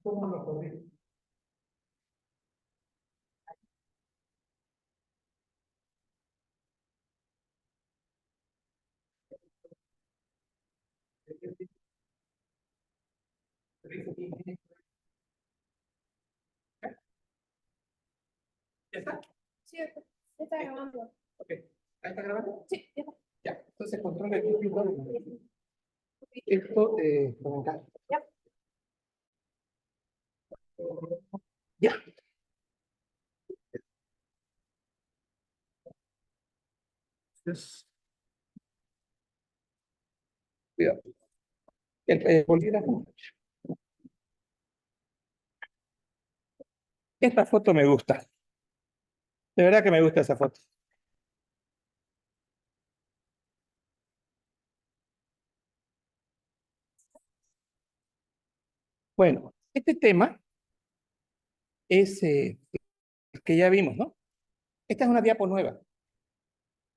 ¿Cómo lo corrijo? ¿Ya está? Sí, ya está grabando. Ok. ¿Ahí está grabando? Sí, ya está. Ya. Entonces, control de tiempo. Esto, por acá. Ya. Ya. Entonces, cuidado. Bolígrafo. Esta foto me gusta. De verdad que me gusta esa foto. Bueno, este tema es el que ya vimos, ¿no? Esta es una diapo nueva.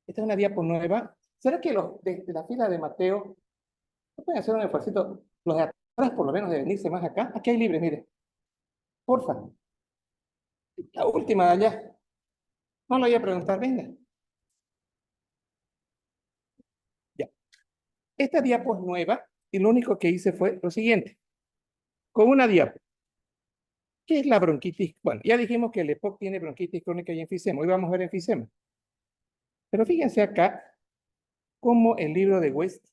Esta es una diapo nueva. ¿Será que los de la fila de Mateo no pueden hacer un esfuerzo? Los de atrás, por lo menos, de venirse más acá. Aquí hay libres, mire. Porfa. La última de allá. No lo voy a preguntar, venga. Ya. Esta diapo es nueva y lo único que hice fue lo siguiente. Con una diapo. ¿Qué es la bronquitis? Bueno, ya dijimos que el EPOC tiene bronquitis crónica y enfisema. Hoy vamos a ver enfisema. Pero fíjense acá cómo el libro de West,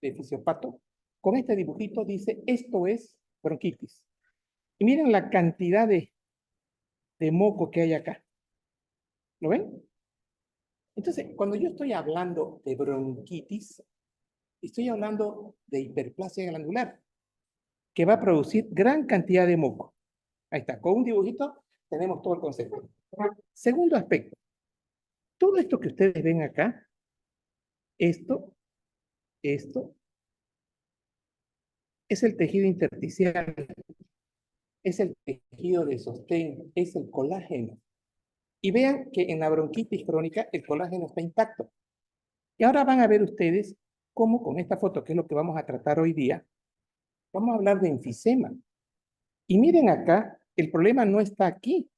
de Fisiopato, con este dibujito dice, esto es bronquitis. Y miren la cantidad de moco que hay acá. ¿Lo ven? Entonces, cuando yo estoy hablando de bronquitis, estoy hablando de hiperplasia glandular, que va a producir gran cantidad de moco. Ahí está, con un dibujito tenemos todo el concepto. Segundo aspecto, todo esto que ustedes ven acá, esto, es el tejido intersticial, es el tejido de sostén, es el colágeno. Y vean que en la bronquitis crónica el colágeno está intacto. Y ahora van a ver ustedes cómo con esta foto, que es lo que vamos a tratar hoy día, vamos a hablar de enfisema. Y miren acá, el problema no está aquí,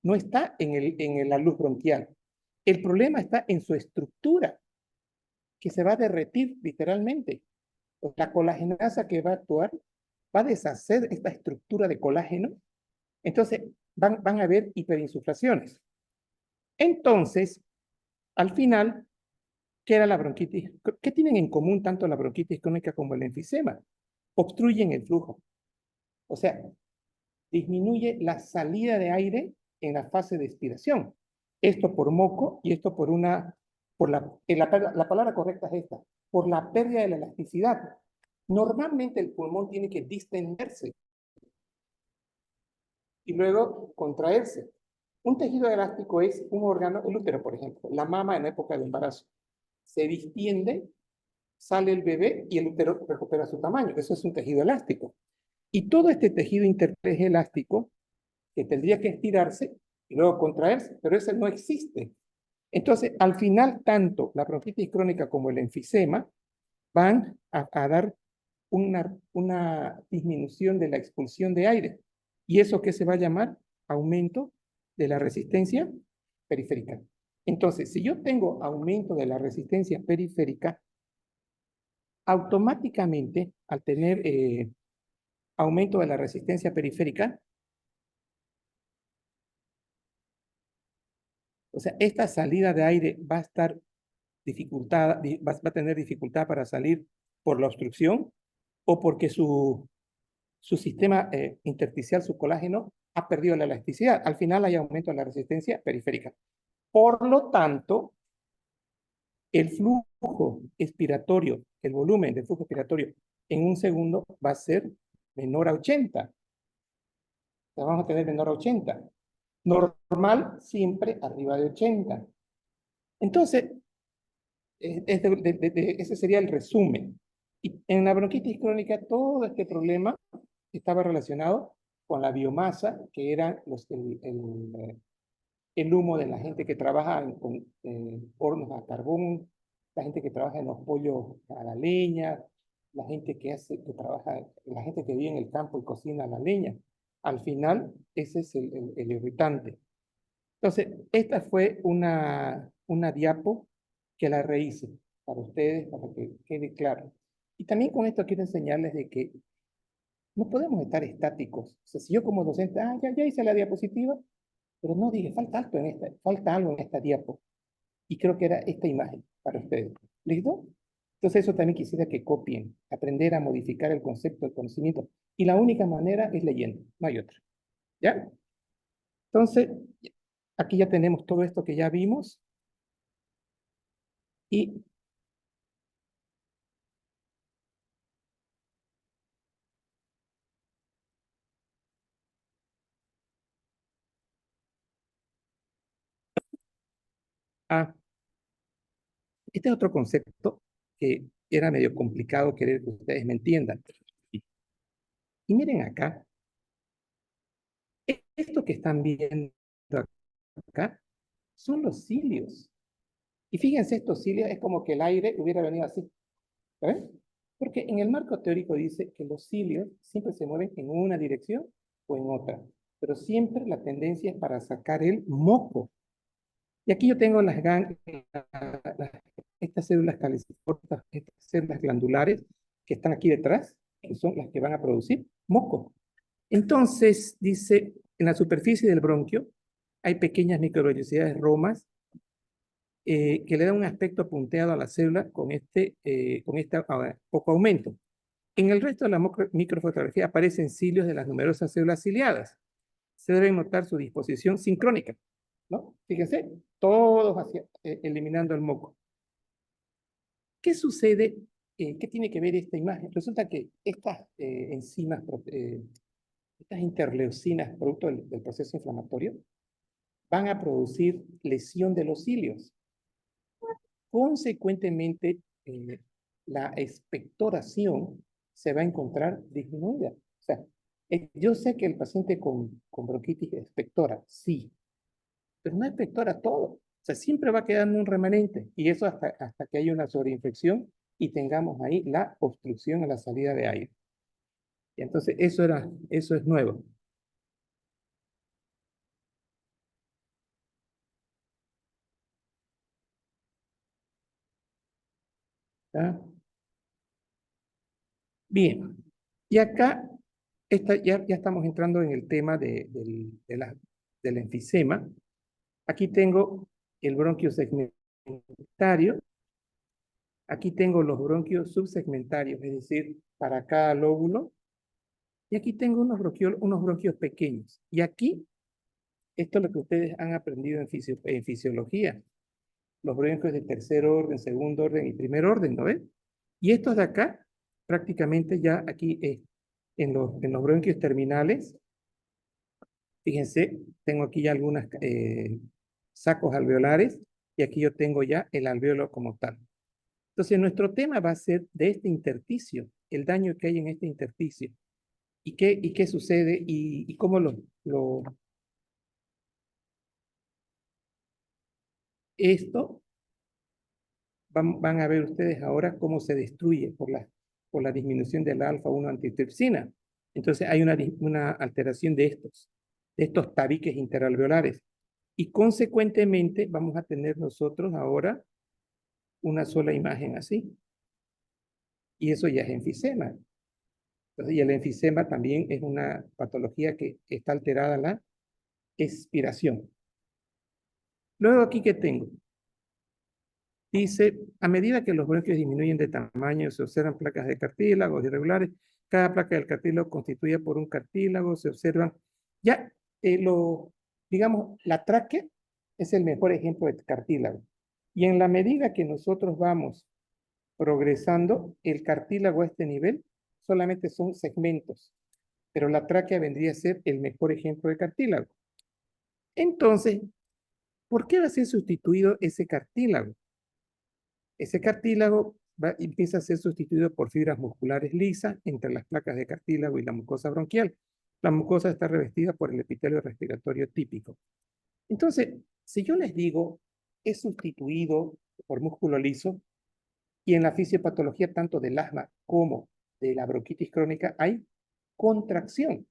no está en la luz bronquial. El problema está en su estructura, que se va a derretir literalmente. La colagenasa que va a actuar va a deshacer esta estructura de colágeno. Entonces, van a haber hiperinsuflaciones. Entonces, al final, ¿qué era la bronquitis? ¿Qué tienen en común tanto la bronquitis crónica como el enfisema? Obstruyen el flujo. O sea, disminuye la salida de aire en la fase de expiración. Esto por moco y esto por la palabra correcta es esta, por la pérdida de la elasticidad. Normalmente el pulmón tiene que distenderse y luego contraerse. Un tejido elástico es un órgano, el útero, por ejemplo, la mama en la época del embarazo. Se distiende, sale el bebé y el útero recupera su tamaño. Eso es un tejido elástico. Y todo este tejido interno elástico que tendría que estirarse y luego contraerse, pero ese no existe. Entonces, al final, tanto la bronquitis crónica como el enfisema van a dar una disminución de la expulsión de aire. ¿Y eso qué se va a llamar? Aumento de la resistencia periférica. Entonces, si yo tengo aumento de la resistencia periférica, automáticamente, al tener aumento de la resistencia periférica, o sea, esta salida de aire va a estar dificultada, va a tener dificultad para salir por la obstrucción o porque su sistema intersticial, su colágeno, ha perdido la elasticidad. Al final hay aumento de la resistencia periférica. Por lo tanto, el flujo expiratorio, el volumen del flujo expiratorio en un segundo va a ser menor a 80. La vamos a tener menor a 80. Normal siempre arriba de 80. Entonces, ese sería el resumen. Y en la bronquitis crónica todo este problema estaba relacionado con la biomasa, que eran el humo de la gente que trabaja con hornos a carbón, la gente que trabaja en los pollos a la leña, la gente que trabaja, la gente que vive en el campo y cocina a la leña. Al final, ese es el irritante. Entonces, esta fue una diapo que la rehice para ustedes, para que quede claro. Y también con esto quiero enseñarles de que no podemos estar estáticos. O sea, si yo como docente, ya hice la diapositiva, pero no dije, falta algo en esta diapo. Y creo que era esta imagen para ustedes. ¿Listo? Entonces eso también quisiera que copien, aprender a modificar el concepto del conocimiento. Y la única manera es leyendo, no hay otra. ¿Ya? Entonces, aquí ya tenemos todo esto que ya vimos. Y este es otro concepto que era medio complicado querer que ustedes me entiendan. Y miren acá, esto que están viendo acá son los cilios. Y fíjense, estos cilios es como que el aire hubiera venido así. ¿Ven? Porque en el marco teórico dice que los cilios siempre se mueven en una dirección o en otra, pero siempre la tendencia es para sacar el moco. Y aquí yo tengo estas células caliciformes, estas células glandulares que están aquí detrás, que son las que van a producir moco. Entonces, dice, en la superficie del bronquio hay pequeñas microvellosidades romas que le dan un aspecto punteado a la célula con este poco aumento. En el resto de la microfotografía aparecen cilios de las numerosas células ciliadas. Se debe notar su disposición sincrónica, ¿no? Fíjense, todos eliminando el moco. ¿Qué sucede? ¿Qué tiene que ver esta imagen? Resulta que estas enzimas, estas interleucinas, producto del proceso inflamatorio, van a producir lesión de los cilios. Consecuentemente, la expectoración se va a encontrar disminuida. O sea, yo sé que el paciente con bronquitis expectora, sí, pero no expectora todo. O sea, siempre va quedando un remanente y eso hasta que haya una sobreinfección y tengamos ahí la obstrucción a la salida de aire. Y entonces eso es nuevo. ¿Tá? Bien, y acá ya estamos entrando en el tema del enfisema. Aquí tengo el bronquio segmentario. Aquí tengo los bronquios subsegmentarios, es decir, para cada lóbulo. Y aquí tengo unos bronquios pequeños. Y aquí, esto es lo que ustedes han aprendido en fisiología. Los bronquios de tercer orden, segundo orden y primer orden, ¿no ven? Y estos de acá, prácticamente ya aquí en los bronquios terminales, fíjense, tengo aquí ya algunos sacos alveolares y aquí yo tengo ya el alveolo como tal. Entonces, nuestro tema va a ser de este intersticio, el daño que hay en este intersticio. ¿Y qué sucede? ¿Y cómo esto van a ver ustedes ahora cómo se destruye por la disminución de la alfa-1 antitripsina? Entonces, hay una alteración de estos tabiques interalveolares. Y consecuentemente, vamos a tener nosotros ahora una sola imagen así. Y eso ya es enfisema. Entonces, y el enfisema también es una patología que está alterada la expiración. Luego aquí que tengo. Dice, a medida que los bronquios disminuyen de tamaño, se observan placas de cartílagos irregulares. Cada placa del cartílago constituida por un cartílago, se observan. Ya, digamos, la tráquea es el mejor ejemplo de cartílago. Y en la medida que nosotros vamos progresando, el cartílago a este nivel solamente son segmentos, pero la tráquea vendría a ser el mejor ejemplo de cartílago. Entonces, ¿por qué va a ser sustituido ese cartílago? Ese cartílago empieza a ser sustituido por fibras musculares lisas entre las placas de cartílago y la mucosa bronquial. La mucosa está revestida por el epitelio respiratorio típico. Entonces, si yo les digo, es sustituido por músculo liso, y en la fisiopatología tanto del asma como de la bronquitis crónica hay contracción.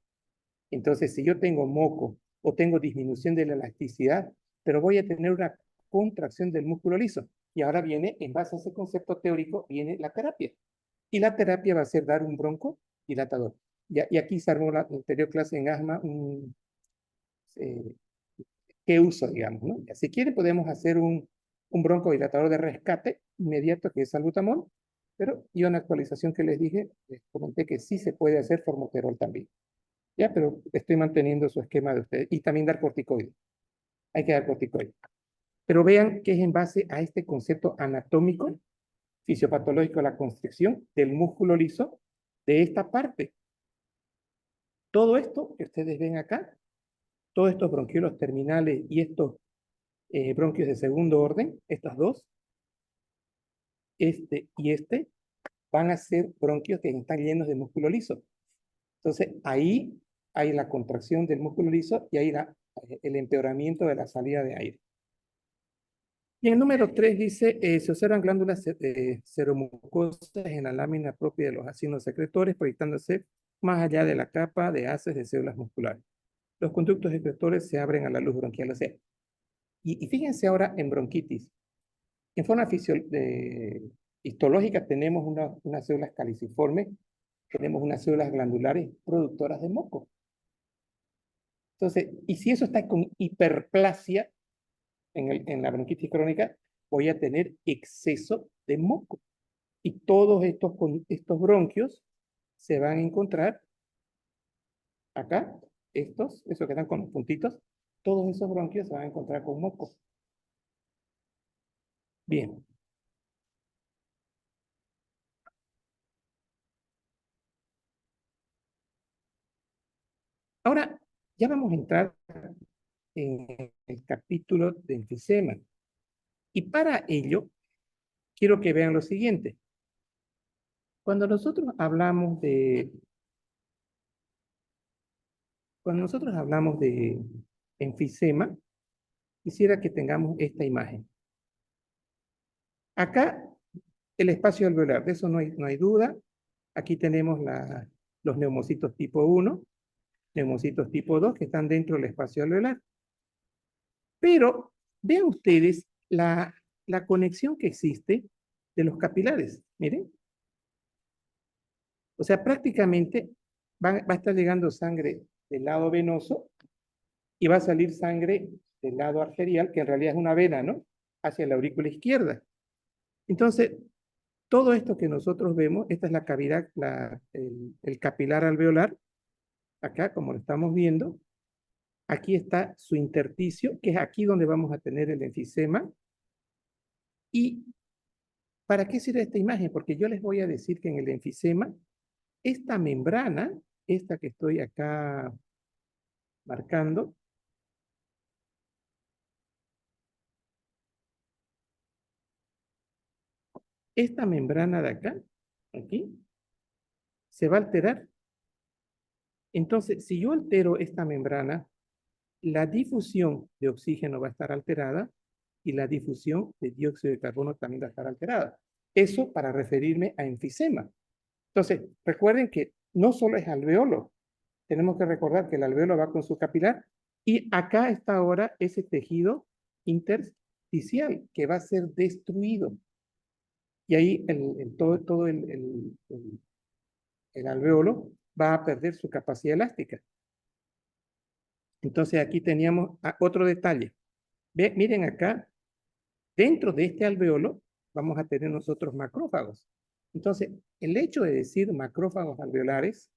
Entonces, si yo tengo moco o tengo disminución de la elasticidad, pero voy a tener una contracción del músculo liso. Y ahora viene, en base a ese concepto teórico, viene la terapia. Y la terapia va a ser dar un broncodilatador. Y aquí se armó la anterior clase en asma, qué uso, digamos, ¿no? Si quieren, podemos hacer un broncodilatador de rescate inmediato, que es salbutamol, pero yo en la actualización que les dije, les comenté que sí se puede hacer formoterol también. Ya, pero estoy manteniendo su esquema de ustedes. Y también dar corticoides. Hay que dar corticoides. Pero vean que es en base a este concepto anatómico, fisiopatológico, la constricción del músculo liso de esta parte. Todo esto que ustedes ven acá, todos estos bronquiolos terminales y estos bronquios de segundo orden, estas dos, este y este, van a ser bronquios que están llenos de músculo liso. Entonces, ahí hay la contracción del músculo liso y ahí el empeoramiento de la salida de aire. Y en el número 3 dice, se observan glándulas seromucosas en la lámina propia de los acinos secretores, proyectándose más allá de la capa de haces de células musculares. Los conductos secretores se abren a la luz bronquial. O sea, y fíjense ahora en bronquitis. En forma histológica tenemos unas células caliciformes, tenemos unas células glandulares productoras de moco. Entonces, y si eso está con hiperplasia en la bronquitis crónica, voy a tener exceso de moco. Y todos estos bronquios se van a encontrar acá, esos que están con los puntitos, todos esos bronquios se van a encontrar con moco. Bien. Ahora, ya vamos a entrar en el capítulo de enfisema. Y para ello, quiero que vean lo siguiente. Cuando nosotros hablamos de enfisema, quisiera que tengamos esta imagen. Acá, el espacio alveolar, de eso no hay duda. Aquí tenemos los neumocitos tipo 1, neumocitos tipo 2, que están dentro del espacio alveolar. Pero vean ustedes la conexión que existe de los capilares. Miren. O sea, prácticamente va a estar llegando sangre del lado venoso y va a salir sangre del lado arterial, que en realidad es una vena, ¿no? Hacia la aurícula izquierda. Entonces, todo esto que nosotros vemos, esta es la cavidad, el capilar alveolar, acá como lo estamos viendo, aquí está su intersticio, que es aquí donde vamos a tener el enfisema. ¿Y para qué sirve esta imagen? Porque yo les voy a decir que en el enfisema, esta membrana, esta que estoy acá marcando, esta membrana de acá, aquí, se va a alterar. Entonces, si yo altero esta membrana, la difusión de oxígeno va a estar alterada y la difusión de dióxido de carbono también va a estar alterada. Eso para referirme a enfisema. Entonces, recuerden que no solo es alveolo, tenemos que recordar que el alveolo va con su capilar y acá está ahora ese tejido intersticial que va a ser destruido. Y ahí todo el alveolo va a perder su capacidad elástica. Entonces aquí teníamos otro detalle. Miren acá, dentro de este alveolo vamos a tener nosotros macrófagos. Entonces, el hecho de decir macrófagos alveolares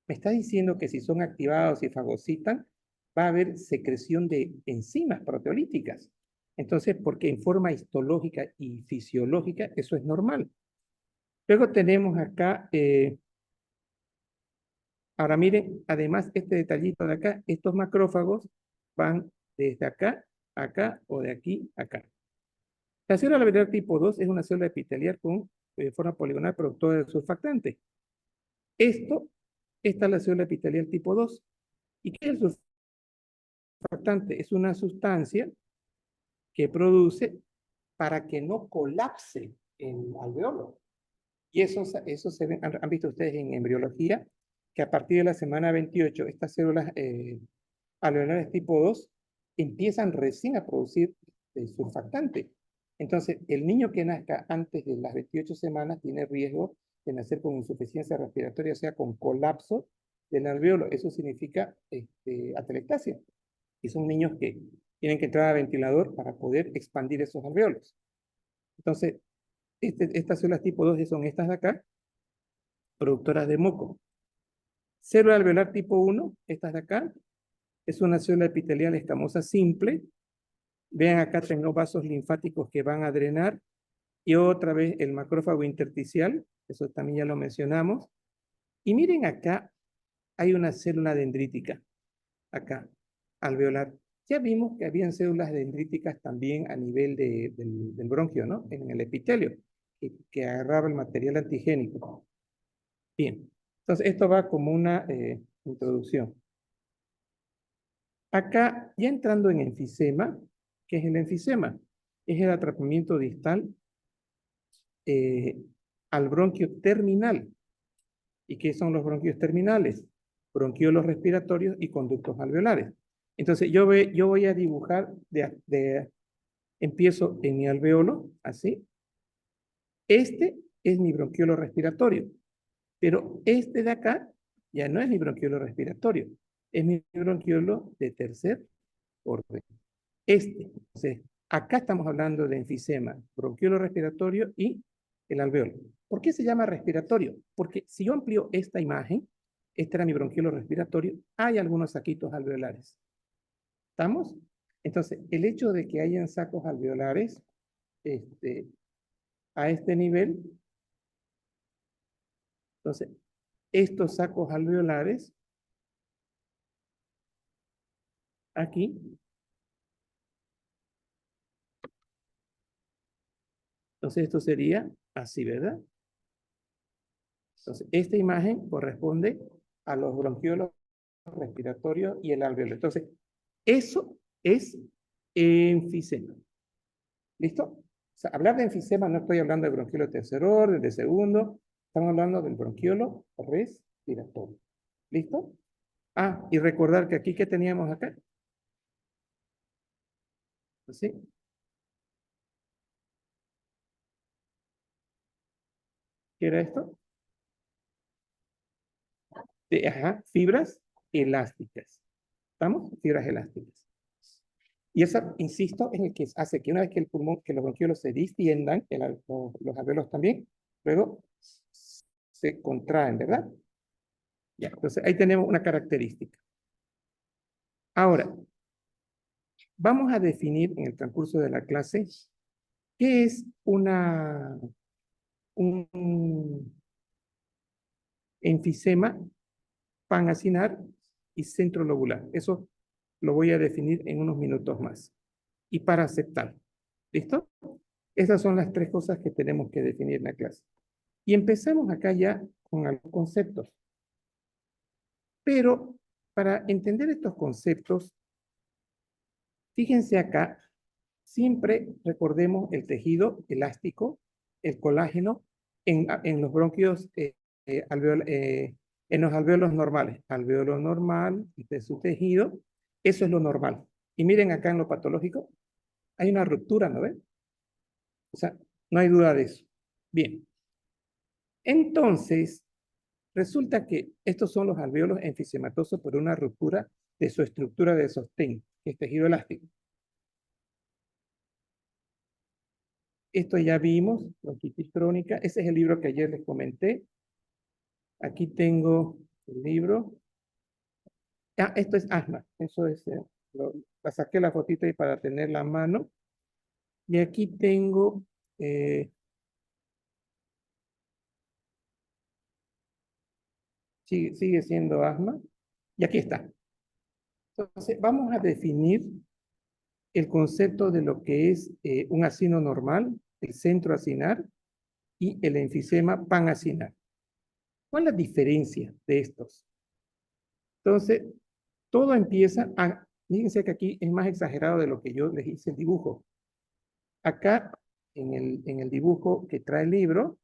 me está diciendo que si son activados y fagocitan, va a haber secreción de enzimas proteolíticas. Entonces, porque en forma histológica y fisiológica eso es normal. Luego tenemos acá, ahora miren, además este detallito de acá, estos macrófagos van desde acá, acá o de aquí, acá. La célula alveolar tipo 2 es una célula epitelial con forma poligonal productora de surfactante. Esta es la célula epitelial tipo 2. ¿Y qué es el surfactante? Es una sustancia que produce para que no colapse el alveolo. Y eso se han visto ustedes en embriología, que a partir de la semana 28, estas células alveolares tipo 2 empiezan recién a producir el surfactante. Entonces, el niño que nazca antes de las 28 semanas tiene riesgo de nacer con insuficiencia respiratoria, o sea, con colapso del alveolo. Eso significa atelectasia. Y son niños que tienen que entrar a ventilador para poder expandir esos alveolos. Entonces, estas células tipo 2 son estas de acá, productoras de moco. Célula alveolar tipo 1, estas de acá, es una célula epitelial escamosa simple. Vean acá, tengo vasos linfáticos que van a drenar. Y otra vez el macrófago intersticial, eso también ya lo mencionamos. Y miren acá, hay una célula dendrítica, acá, alveolar. Ya vimos que habían células dendríticas también a nivel del bronquio, ¿no? En el epitelio, que agarraba el material antigénico. Bien, entonces esto va como una introducción. Acá, ya entrando en enfisema, ¿qué es el enfisema? Es el atrapamiento distal al bronquio terminal. ¿Y qué son los bronquios terminales? Bronquiolos respiratorios y conductos alveolares. Entonces, yo voy a dibujar, empiezo en mi alveolo, así. Este es mi bronquiolo respiratorio, pero este de acá ya no es mi bronquiolo respiratorio, es mi bronquiolo de tercer orden. Entonces, acá estamos hablando de enfisema, bronquiolo respiratorio y el alveolo. ¿Por qué se llama respiratorio? Porque si yo amplío esta imagen, este era mi bronquiolo respiratorio, hay algunos saquitos alveolares. ¿Estamos? Entonces, el hecho de que hayan sacos alveolares a este nivel, entonces, estos sacos alveolares, aquí, entonces esto sería así, ¿verdad? Entonces, esta imagen corresponde a los bronquiolos respiratorios y el alveolo. Entonces, eso es enfisema. ¿Listo? O sea, hablar de enfisema no estoy hablando de bronquiolo de tercer orden, de segundo, estamos hablando del bronquiolo respiratorio. ¿Listo? Ah, y recordar que aquí, ¿qué teníamos acá? ¿Sí? ¿Qué era esto? Ajá, fibras elásticas. ¿Estamos? Fibras elásticas. Y eso, insisto, es el que hace que una vez que el pulmón, que los bronquiolos se distiendan, los alveolos también, luego se contraen, ¿verdad? Ya, entonces ahí tenemos una característica. Ahora, vamos a definir en el transcurso de la clase qué es un enfisema panacinar y centrolobular. Eso lo voy a definir en unos minutos más. Y para aceptar. ¿Listo? Esas son las tres cosas que tenemos que definir en la clase. Y empezamos acá ya con algunos conceptos. Pero para entender estos conceptos, fíjense acá, siempre recordemos el tejido elástico, el colágeno, en los bronquios, en los alveolos normales. Alveolo normal, este es su tejido, eso es lo normal. Y miren acá en lo patológico, hay una ruptura, ¿no ven? O sea, no hay duda de eso. Bien. Entonces, resulta que estos son los alveolos enfisematosos por una ruptura de su estructura de sostén, que es tejido elástico. Esto ya vimos, bronquitis crónica. Ese es el libro que ayer les comenté. Aquí tengo el libro. Ah, esto es asma. Eso es, la saqué la fotita y para tenerla a mano. Y aquí tengo, sigue siendo asma. Y aquí está. Entonces, vamos a definir el concepto de lo que es un acino normal, el centro acinar y el enfisema panacinar. ¿Cuál es la diferencia de estos? Entonces, todo empieza a, fíjense que aquí es más exagerado de lo que yo les hice el dibujo. Acá, en el dibujo que trae el libro,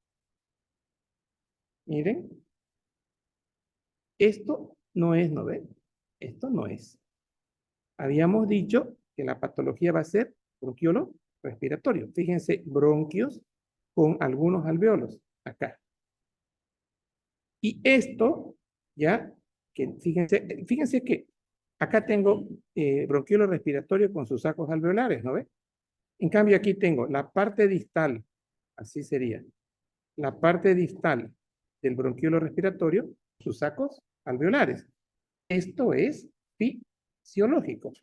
miren, esto no es, ¿no ven? Esto no es. Habíamos dicho que la patología va a ser bronquiolo respiratorio. Fíjense, bronquios con algunos alveolos, acá. Y esto, ya, que fíjense que acá tengo bronquiolo respiratorio con sus sacos alveolares, ¿no ve? En cambio, aquí tengo la parte distal, así sería, la parte distal del bronquiolo respiratorio, sus sacos alveolares. Esto es fisiológico.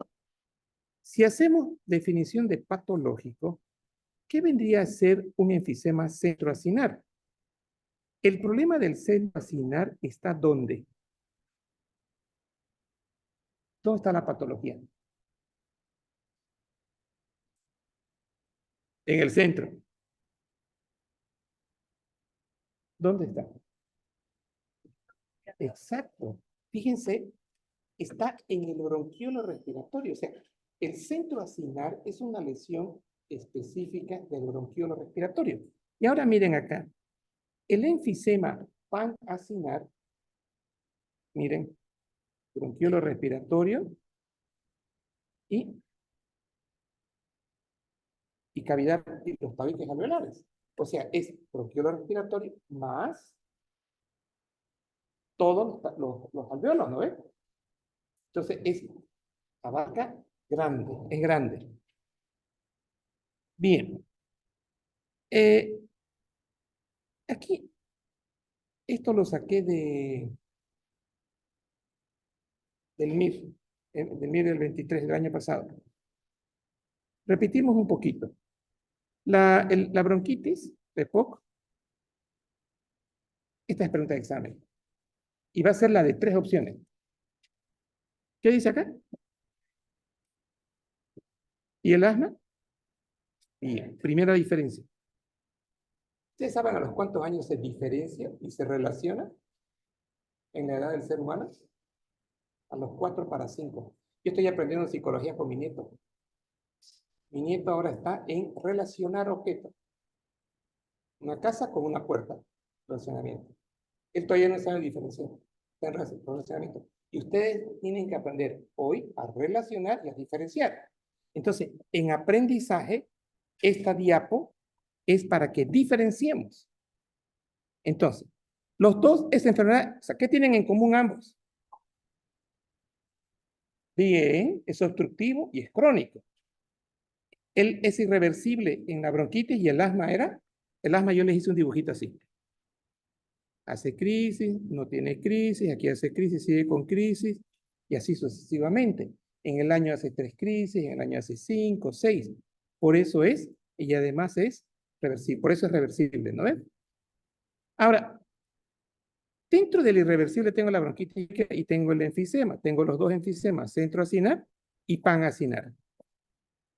Si hacemos definición de patológico, ¿qué vendría a ser un enfisema centroacinar? El problema del centroacinar está ¿dónde? ¿Dónde está la patología? En el centro. ¿Dónde está? Exacto. Fíjense, está en el bronquiolo respiratorio. O sea, el centroacinar es una lesión específica del bronquiolo respiratorio. Y ahora miren acá. El enfisema panacinar, miren, bronquiolo respiratorio y, cavidad y los tabiques alveolares. O sea, es bronquiolo respiratorio más todos los alveolos, ¿no ves? Entonces, abarca grande, es grande. Bien. Aquí, esto lo saqué del MIR del 23 del año pasado. Repetimos un poquito. La bronquitis de POC, esta es pregunta de examen. Y va a ser la de 3 opciones. ¿Qué dice acá? ¿Y el asma? Bien, primera diferencia. ¿Ustedes saben a los cuántos años se diferencia y se relaciona en la edad del ser humano? A los 4 para 5. Yo estoy aprendiendo psicología con mi nieto. Mi nieto ahora está en relacionar objetos. Una casa con una puerta. Relacionamiento. Él todavía no sabe diferenciar. Está en relacionamiento. Y ustedes tienen que aprender hoy a relacionar y a diferenciar. Entonces, en aprendizaje, esta diapo es para que diferenciemos. Entonces, los dos es enfermedad. O sea, ¿qué tienen en común ambos? Bien, es obstructivo y es crónico. Él es irreversible en la bronquitis y el asma era. El asma yo les hice un dibujito así. Hace crisis, no tiene crisis, aquí hace crisis, sigue con crisis, y así sucesivamente. En el año hace 3 crisis, en el año hace 5, 6. Por eso es, y además es reversible, por eso es reversible, ¿no ven? Ahora, dentro del irreversible tengo la bronquitis y tengo el enfisema, tengo los dos enfisemas, centroacinar y panacinar.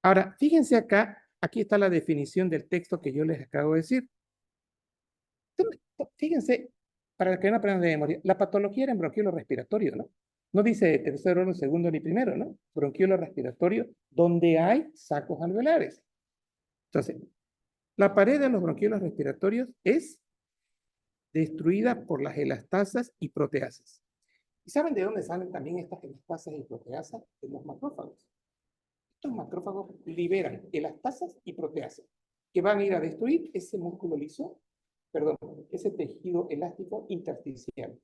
Ahora, fíjense acá, aquí está la definición del texto que yo les acabo de decir. Fíjense, para que no aprendan de memoria, la patología era en bronquiolo respiratorio, ¿no? No dice tercero, no, segundo ni primero, ¿no? Bronquiolo respiratorio, donde hay sacos alveolares. Entonces, la pared de los bronquiolos respiratorios es destruida por las elastasas y proteasas. ¿Y saben de dónde salen también estas elastasas y proteasas? De los macrófagos. Estos macrófagos liberan elastasas y proteasas que van a ir a destruir ese músculo liso, perdón, ese tejido elástico intersticial.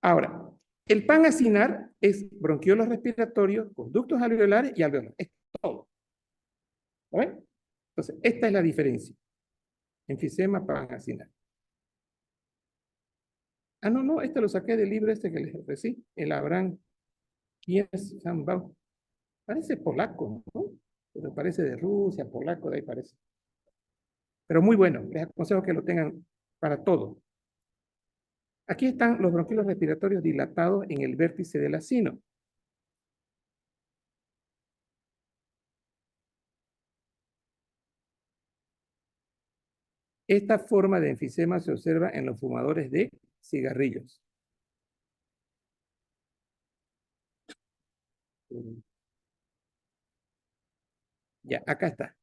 Ahora, el panacinar es bronquiolos respiratorios, conductos alveolares y alveolos. Es todo. ¿Lo ven? Entonces, esta es la diferencia. Enfisema panacinar. Ah, no, este lo saqué del libro este que les ofrecí, el Abraham Kiesambau. Parece polaco, ¿no? Pero parece de Rusia, polaco, de ahí parece. Pero muy bueno, les aconsejo que lo tengan para todo. Aquí están los bronquiolos respiratorios dilatados en el vértice del acino. Esta forma de enfisema se observa en los fumadores de cigarrillos. Ya, acá está.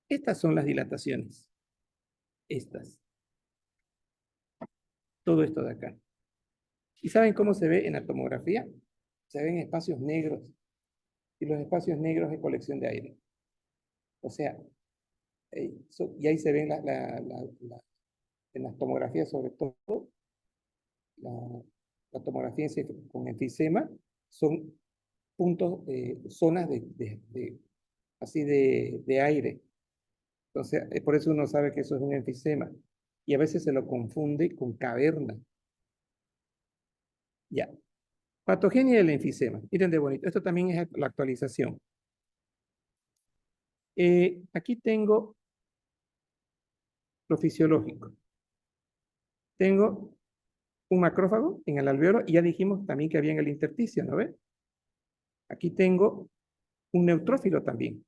Estas son las dilataciones. Estas. Todo esto de acá. ¿Y saben cómo se ve en la tomografía? Se ven espacios negros. Y los espacios negros es colección de aire. O sea, y ahí se ven en las tomografías, sobre todo, la, la tomografía con enfisema, son puntos, zonas así de aire. Entonces, por eso uno sabe que eso es un enfisema. Y a veces se lo confunde con caverna. Ya. Patogenia del enfisema. Miren de bonito. Esto también es la actualización. Aquí tengo lo fisiológico. Tengo un macrófago en el alveolo y ya dijimos también que había en el intersticio, ¿no ves? Aquí tengo un neutrófilo también.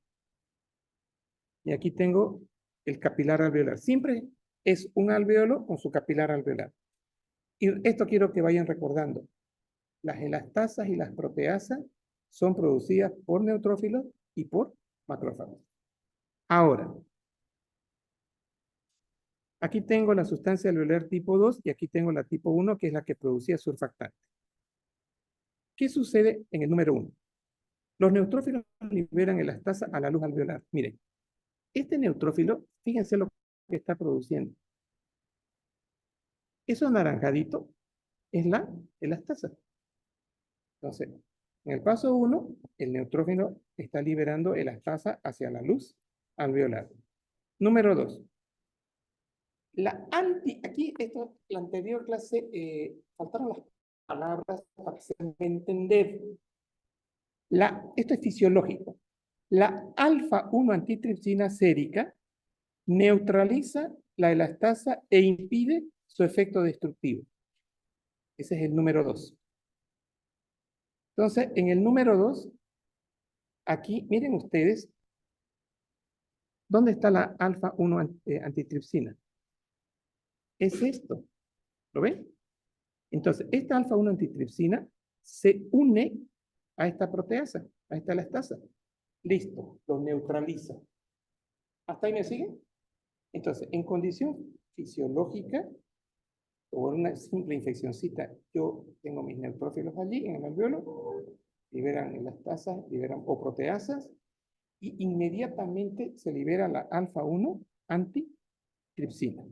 Y aquí tengo el capilar alveolar. Siempre es un alveolo con su capilar alveolar. Y esto quiero que vayan recordando. Las elastasas y las proteasas son producidas por neutrófilos y por macrófagos. Ahora, aquí tengo la sustancia alveolar tipo 2 y aquí tengo la tipo 1, que es la que producía surfactante. ¿Qué sucede en el número 1? Los neutrófilos liberan elastasa a la luz alveolar. Miren, este neutrófilo, fíjense lo que está produciendo. Eso anaranjadito es la elastasa. Entonces, en el paso 1, el neutrófilo está liberando elastasa hacia la luz alveolar. Número 2. Aquí, la anterior clase, faltaron las palabras para hacerme entender. Esto es fisiológico. La alfa-1 antitripsina sérica neutraliza la elastasa e impide su efecto destructivo. Ese es el número 2. Entonces, en el número 2, aquí, miren ustedes, ¿dónde está la alfa-1 antitripsina? Es esto. ¿Lo ven? Entonces, esta alfa-1 antitripsina se une a esta proteasa, a esta elastasa. Listo, lo neutraliza. ¿Hasta ahí me siguen? Entonces, en condición fisiológica, o una simple infeccióncita, yo tengo mis neutrófilos allí en el alveolo, liberan elastasas, liberan o proteasas, y inmediatamente se libera la alfa-1 antitripsina.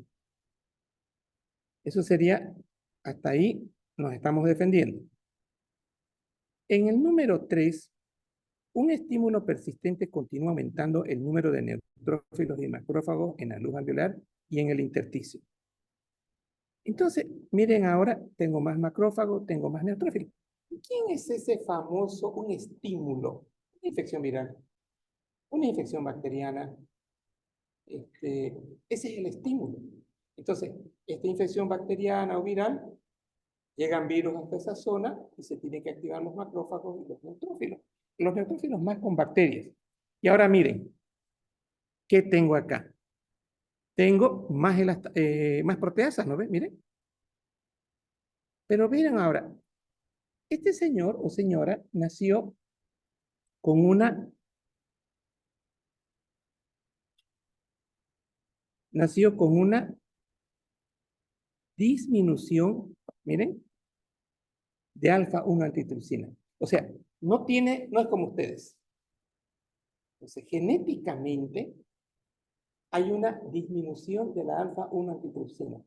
Eso sería, hasta ahí nos estamos defendiendo. En el número 3, un estímulo persistente continúa aumentando el número de neutrófilos y macrófagos en la luz alveolar y en el intersticio. Entonces, miren ahora, tengo más macrófagos, tengo más neutrófilos. ¿Quién es ese famoso, un estímulo? Una infección viral, una infección bacteriana. Ese es el estímulo. Entonces, esta infección bacteriana o viral, llegan virus hasta esa zona y se tienen que activar los macrófagos y los neutrófilos. Los neutrófilos más con bacterias. Y ahora miren, ¿qué tengo acá? Tengo más proteasas, ¿no ven? Miren. Pero miren ahora, este señor o señora nació con una disminución, miren, de alfa-1 antitripsina. O sea, no es como ustedes. Entonces, genéticamente hay una disminución de la alfa-1 antitripsina.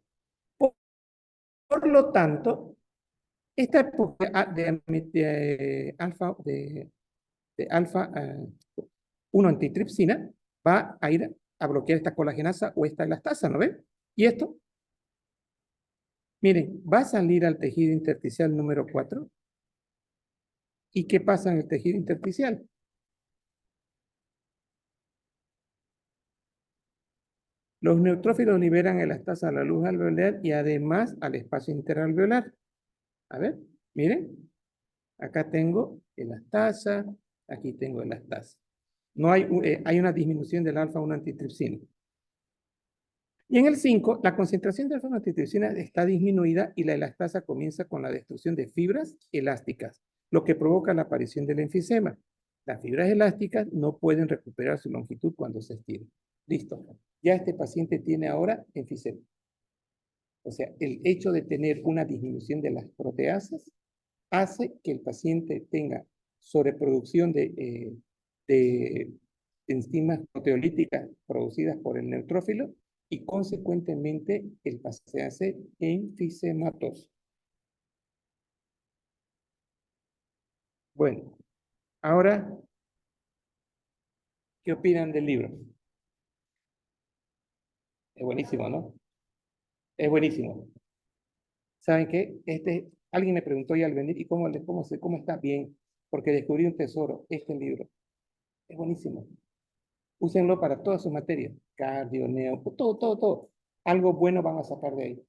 Por lo tanto, esta época de alfa-1 antitripsina va a ir a bloquear esta colagenasa o esta elastasa, ¿no ven? Y esto, miren, va a salir al tejido intersticial número 4. ¿Y qué pasa en el tejido intersticial? Los neutrófilos liberan elastasa a la luz alveolar y además al espacio interalveolar. A ver, miren, acá tengo elastasa, aquí tengo elastasa. No hay una disminución del alfa-1 antitripsina. Y en el 5, la concentración de alfa-1 antitripsina está disminuida y la elastasa comienza con la destrucción de fibras elásticas. lo que provoca la aparición del enfisema. Las fibras elásticas no pueden recuperar su longitud cuando se estiran. Listo. Ya este paciente tiene ahora enfisema. O sea, el hecho de tener una disminución de las proteasas hace que el paciente tenga sobreproducción de enzimas proteolíticas producidas por el neutrófilo y consecuentemente el paciente se hace enfisematoso. Bueno, ahora, ¿qué opinan del libro? Es buenísimo, ¿no? Es buenísimo. ¿Saben qué? Alguien me preguntó ya al venir, ¿y cómo está? Bien, porque descubrí un tesoro, este libro. Es buenísimo. Úsenlo para todas sus materias, cardio, neo, todo, todo, todo. Algo bueno van a sacar de ahí.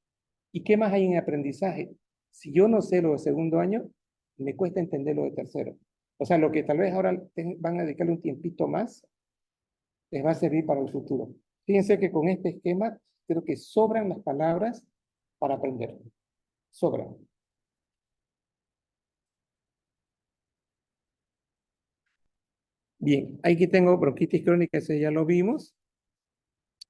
¿Y qué más hay en aprendizaje? Si yo no sé lo de segundo año, me cuesta entender lo de tercero. O sea, lo que tal vez ahora van a dedicarle un tiempito más, les va a servir para el futuro. Fíjense que con este esquema creo que sobran las palabras para aprender. Sobran. Bien, aquí tengo bronquitis crónica, ese ya lo vimos.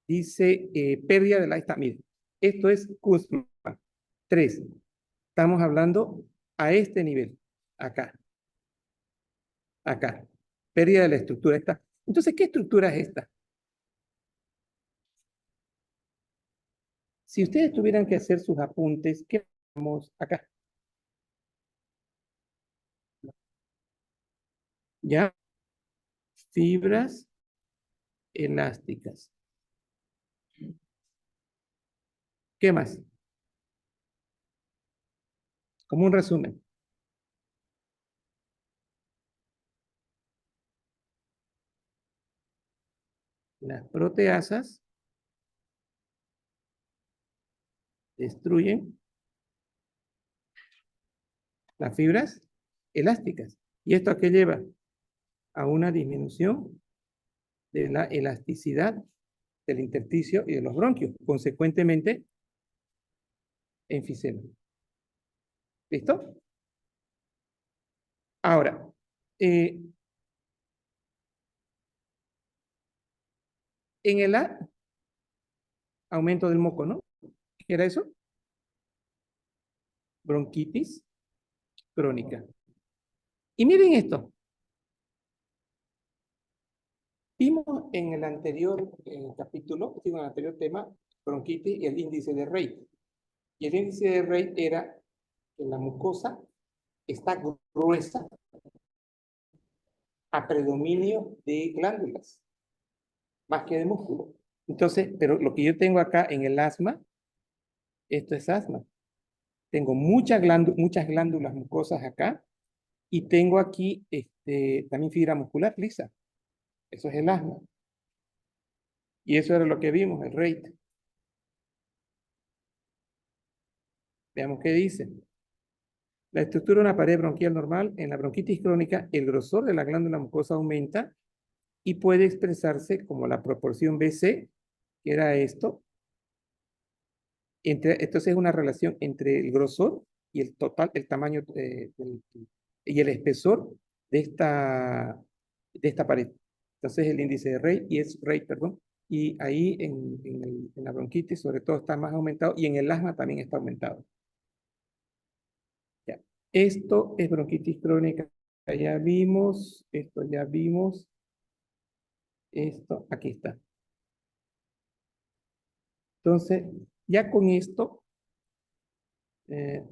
Dice pérdida de la... Miren, esto es Kussmann. 3. Estamos hablando a este nivel, acá, acá. Pérdida de la estructura esta. Entonces, ¿qué estructura es esta? Si ustedes tuvieran que hacer sus apuntes, ¿qué vamos acá? ¿Ya? Fibras elásticas. ¿Qué más? Como un resumen. Las proteasas destruyen las fibras elásticas. ¿Y esto a qué lleva? A una disminución de la elasticidad del intersticio y de los bronquios. Consecuentemente, enfisema. ¿Listo? Ahora, en el A, aumento del moco, ¿no? ¿Qué era eso? Bronquitis crónica. Y miren esto. Vimos en el anterior capítulo, en el anterior tema, bronquitis y el índice de Rey. Y el índice de Rey era que la mucosa está gruesa a predominio de glándulas, más que de músculo. Entonces, pero lo que yo tengo acá en el asma, esto es asma. Tengo muchas glándulas mucosas acá y tengo aquí también fibra muscular lisa. Eso es el asma. Y eso era lo que vimos, el rate. Veamos qué dice. La estructura de una pared bronquial normal, en la bronquitis crónica, el grosor de la glándula mucosa aumenta y puede expresarse como la proporción BC, que era esto. Entonces es una relación entre el grosor y el total, el tamaño y el espesor de esta pared. Entonces el índice de Rey, y es Rey, perdón, y ahí en la bronquitis sobre todo está más aumentado y en el asma también está aumentado. Ya. Esto es bronquitis crónica, ya vimos, esto ya vimos, esto, aquí está. Entonces, ya con esto, eh,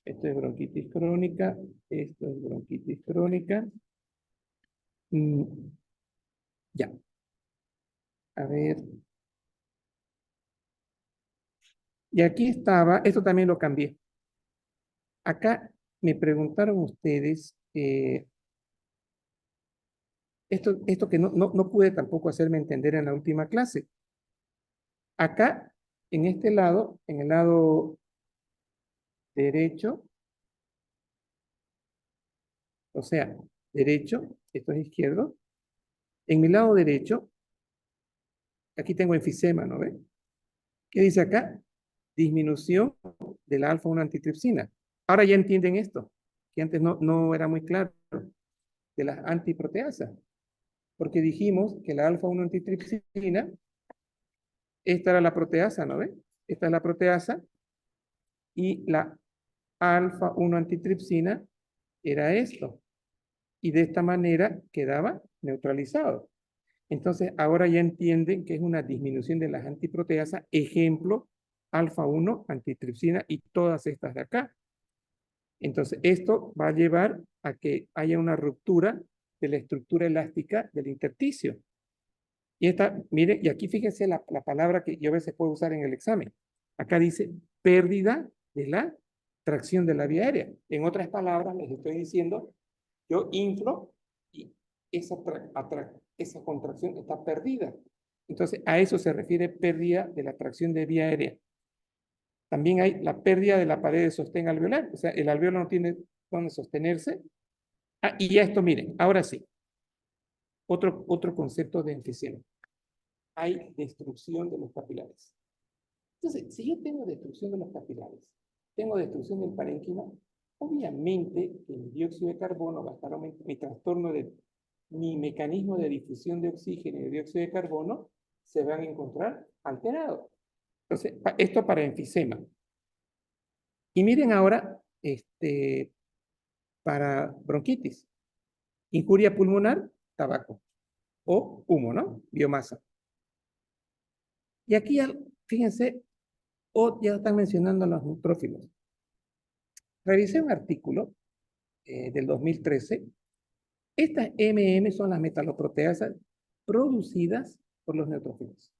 esto es bronquitis crónica, esto es bronquitis crónica. Ya, a ver. Y aquí estaba, esto también lo cambié. Acá me preguntaron ustedes, esto que no pude tampoco hacerme entender en la última clase. Acá, en este lado, en el lado derecho, o sea, derecho, esto es izquierdo. En mi lado derecho, aquí tengo enfisema, ¿no ve? ¿Qué dice acá? Disminución de la alfa-1 antitripsina. Ahora ya entienden esto. que antes no era muy claro, de las antiproteasas, porque dijimos que la alfa-1 antitripsina, esta era la proteasa, ¿no ven? Esta es la proteasa, y la alfa-1 antitripsina era esto, y de esta manera quedaba neutralizado. Entonces, ahora ya entienden que es una disminución de las antiproteasas, ejemplo, alfa-1 antitripsina y todas estas de acá. Entonces, esto va a llevar a que haya una ruptura de la estructura elástica del intersticio. Y esta, mire, y aquí fíjense la palabra que yo a veces puedo usar en el examen. Acá dice pérdida de la tracción de la vía aérea. En otras palabras, les estoy diciendo, yo inflo y esa contracción está perdida. Entonces, a eso se refiere pérdida de la tracción de vía aérea. También hay la pérdida de la pared de sostén alveolar. O sea, el alveolo no tiene donde sostenerse. Ah, y esto, miren, ahora sí. Otro concepto de enfisema. Hay destrucción de los capilares. Entonces, si yo tengo destrucción de los capilares, tengo destrucción del parénquima, obviamente el dióxido de carbono va a estar aumentando, mi mecanismo de difusión de oxígeno y de dióxido de carbono se van a encontrar alterados. Entonces, esto para enfisema. Y miren ahora, para bronquitis, injuria pulmonar, tabaco, o humo, ¿no? Biomasa. Y aquí, fíjense, ya están mencionando los neutrófilos. Revisé un artículo del 2013. Estas son las metaloproteasas producidas por los neutrófilos.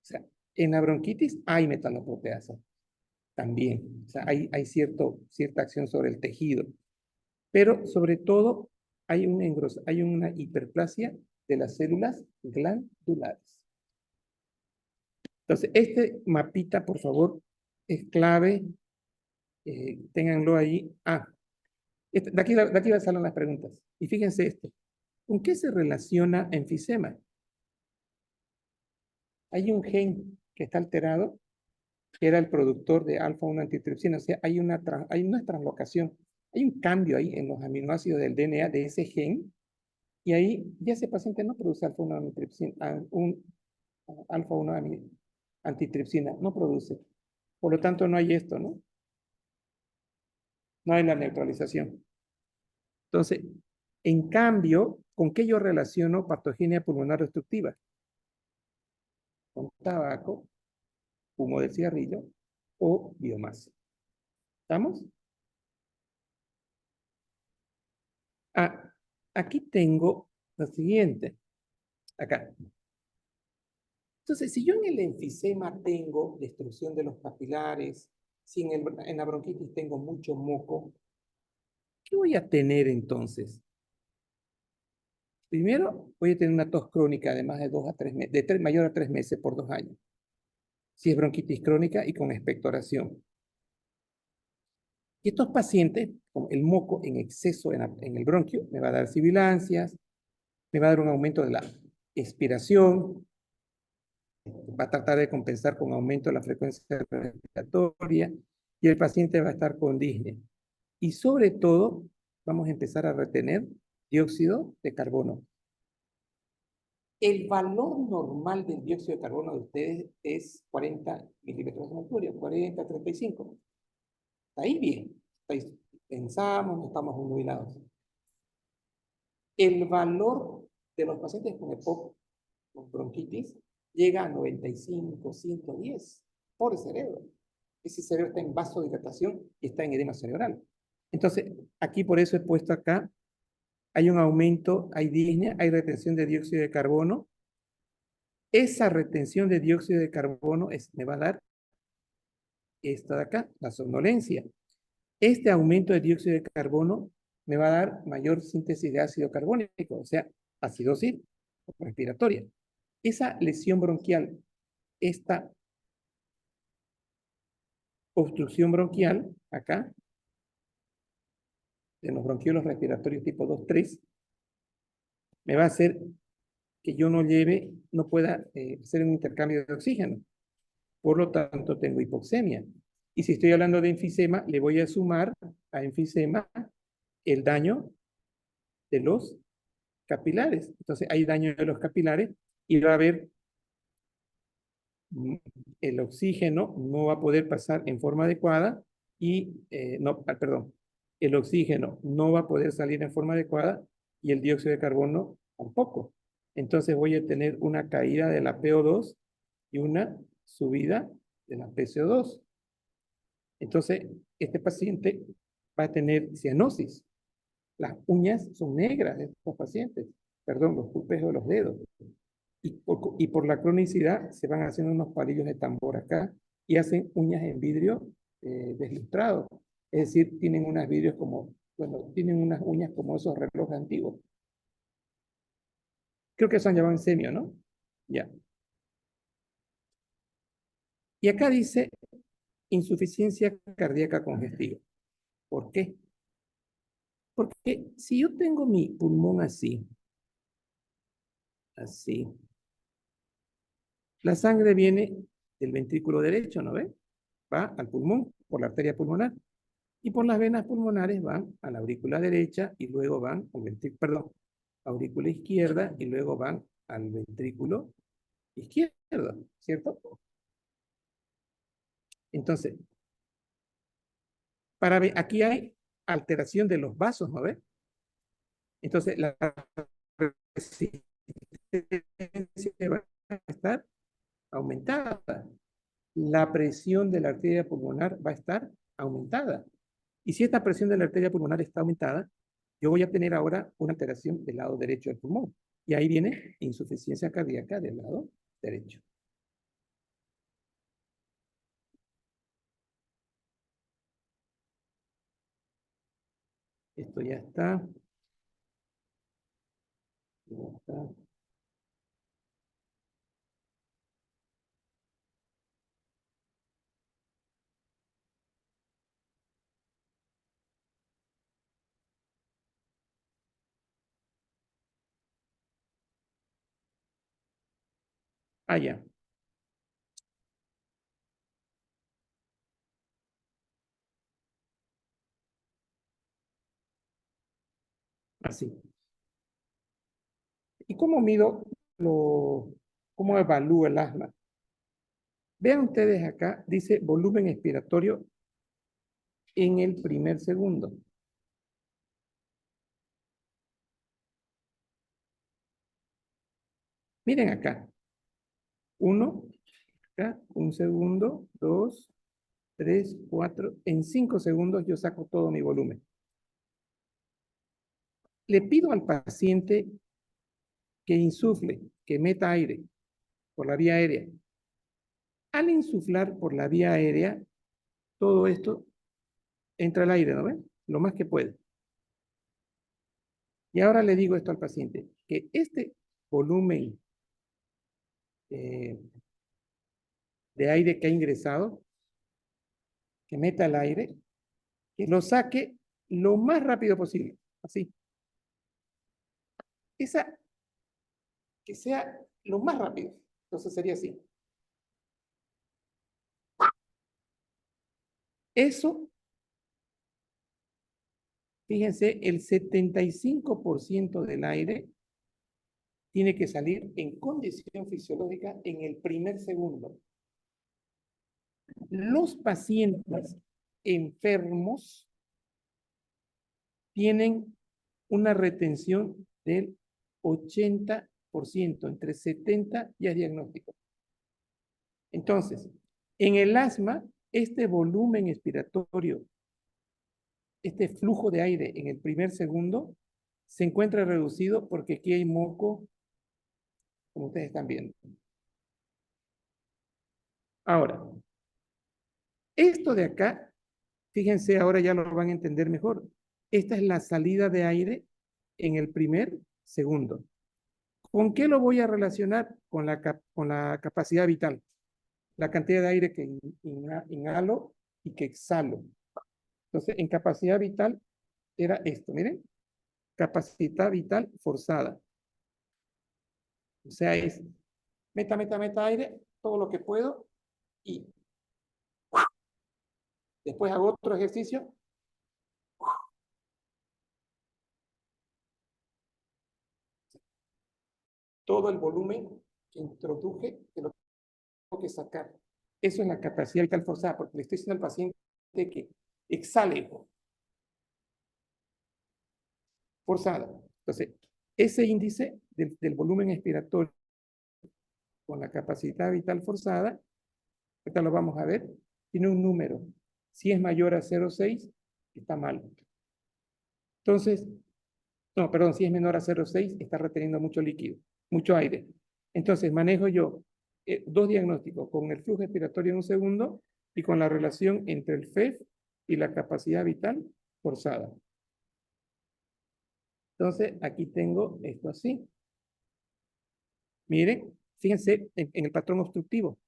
O sea, en la bronquitis hay metaloproteasas también. O sea, hay cierta acción sobre el tejido. Pero sobre todo hay una hiperplasia de las células glandulares. Entonces, este mapita, por favor, es clave. Ténganlo ahí. De aquí va a salir las preguntas. Y fíjense esto. ¿Con qué se relaciona enfisema? Hay un gen que está alterado, que era el productor de alfa-1 antitripsina. O sea, hay una translocación. Hay un cambio ahí en los aminoácidos del DNA de ese gen. Y ahí ya ese paciente no produce alfa-1 antitripsina. No produce. Por lo tanto, no hay esto, ¿no? No hay la neutralización. Entonces, en cambio, ¿con qué yo relaciono patogenia pulmonar obstructiva? Con tabaco, humo de cigarrillo o biomasa. ¿Estamos? Aquí tengo lo siguiente. Acá. Entonces, si yo en el enfisema tengo destrucción de los capilares, si en la bronquitis tengo mucho moco, ¿qué voy a tener entonces? Primero, voy a tener una tos crónica de más de 2 a 3 meses, mayor a 3 meses por 2 años. Si es bronquitis crónica y con expectoración. Y estos pacientes, con el moco en exceso en el bronquio, me va a dar sibilancias, me va a dar un aumento de la expiración, va a tratar de compensar con aumento de la frecuencia respiratoria y el paciente va a estar con disnea. Y sobre todo, vamos a empezar a retener dióxido de carbono. El valor normal del dióxido de carbono de ustedes es 40 milímetros de mercurio, 40, 35. Está ahí bien. Pensamos, no estamos nubilados. El valor de los pacientes con EPOC, con bronquitis, llega a 95, 110 por cerebro. Ese cerebro está en vasodilatación y está en edema cerebral. Entonces, aquí por eso he puesto acá, hay un aumento, hay disnea, hay retención de dióxido de carbono. Esa retención de dióxido de carbono me va a dar esta de acá, la somnolencia. Este aumento de dióxido de carbono me va a dar mayor síntesis de ácido carbónico, o sea, acidosis respiratoria. Esa lesión bronquial, esta obstrucción bronquial, acá, en los bronquiolos respiratorios tipo 2, 3, me va a hacer que yo no pueda hacer un intercambio de oxígeno. Por lo tanto, tengo hipoxemia. Y si estoy hablando de enfisema, le voy a sumar a enfisema el daño de los capilares. Entonces hay daño de los capilares y va a haber el oxígeno no va a poder pasar en forma adecuada y, perdón, el oxígeno no va a poder salir en forma adecuada y el dióxido de carbono tampoco. Entonces voy a tener una caída de la PO2 y una subida de la PCO2. Entonces, este paciente va a tener cianosis. Las uñas son negras de estos pacientes, perdón, los pulpes de los dedos. Y por la cronicidad se van haciendo unos palillos de tambor acá y hacen uñas en vidrio deslustrado. Es decir, tienen unas vidrios como, bueno, tienen unas uñas como esos relojes antiguos. Creo que se han llamado en semio, ¿no? Ya. Y acá dice insuficiencia cardíaca congestiva. ¿Por qué? Porque si yo tengo mi pulmón así, así, la sangre viene del ventrículo derecho, ¿no ve? Va al pulmón por la arteria pulmonar. Y por las venas pulmonares van a la aurícula derecha y luego van al ventrículo, perdón, aurícula izquierda y luego van al ventrículo izquierdo, ¿cierto? Entonces, aquí hay alteración de los vasos, ¿no ves? Entonces, la resistencia va a estar aumentada. La presión de la arteria pulmonar va a estar aumentada. Y si esta presión de la arteria pulmonar está aumentada, yo voy a tener ahora una alteración del lado derecho del pulmón. Y ahí viene insuficiencia cardíaca del lado derecho. Esto ya está. Ya está. Ah, ya. Así. ¿Y cómo mido cómo evalúo el asma? Vean ustedes acá, dice volumen expiratorio en el primer segundo. Miren acá. 1, acá, 1 segundo, 2, 3, 4. En 5 segundos yo saco todo mi volumen. Le pido al paciente que insufle, que meta aire por la vía aérea. Al insuflar por la vía aérea, todo esto entra al aire, ¿no ven? Lo más que puede. Y ahora le digo esto al paciente, que este volumen de aire que ha ingresado, que meta el aire, que lo saque lo más rápido posible, así. Que sea lo más rápido. Entonces sería así. Eso, fíjense, el 75% del aire tiene que salir en condición fisiológica en el primer segundo. Los pacientes enfermos tienen una retención del 80%, entre 70 y es diagnóstico. Entonces, en el asma, este volumen expiratorio, este flujo de aire en el primer segundo, se encuentra reducido porque aquí hay moco, como ustedes están viendo. Ahora, esto de acá, fíjense, ahora ya lo van a entender mejor. Esta es la salida de aire en el primer segundo. ¿Con qué lo voy a relacionar? Con la capacidad vital. La cantidad de aire que inhalo y que exhalo. Entonces, en capacidad vital era esto, miren. Capacidad vital forzada. O sea, es meta aire, todo lo que puedo y Después hago otro ejercicio. Todo el volumen que introduje, que lo tengo que sacar. Eso es la capacidad vital forzada, porque le estoy diciendo al paciente que exhale forzada. Entonces, ese índice del volumen expiratorio con la capacidad vital forzada, ahorita lo vamos a ver, tiene un número. Si es mayor a 0,6, está mal. Entonces, no, perdón, si es menor a 0,6, está reteniendo mucho líquido, mucho aire. Entonces, manejo yo dos diagnósticos, con el flujo expiratorio en un segundo y con la relación entre el FEF y la capacidad vital forzada. Entonces, aquí tengo esto así. Miren, fíjense en el patrón obstructivo.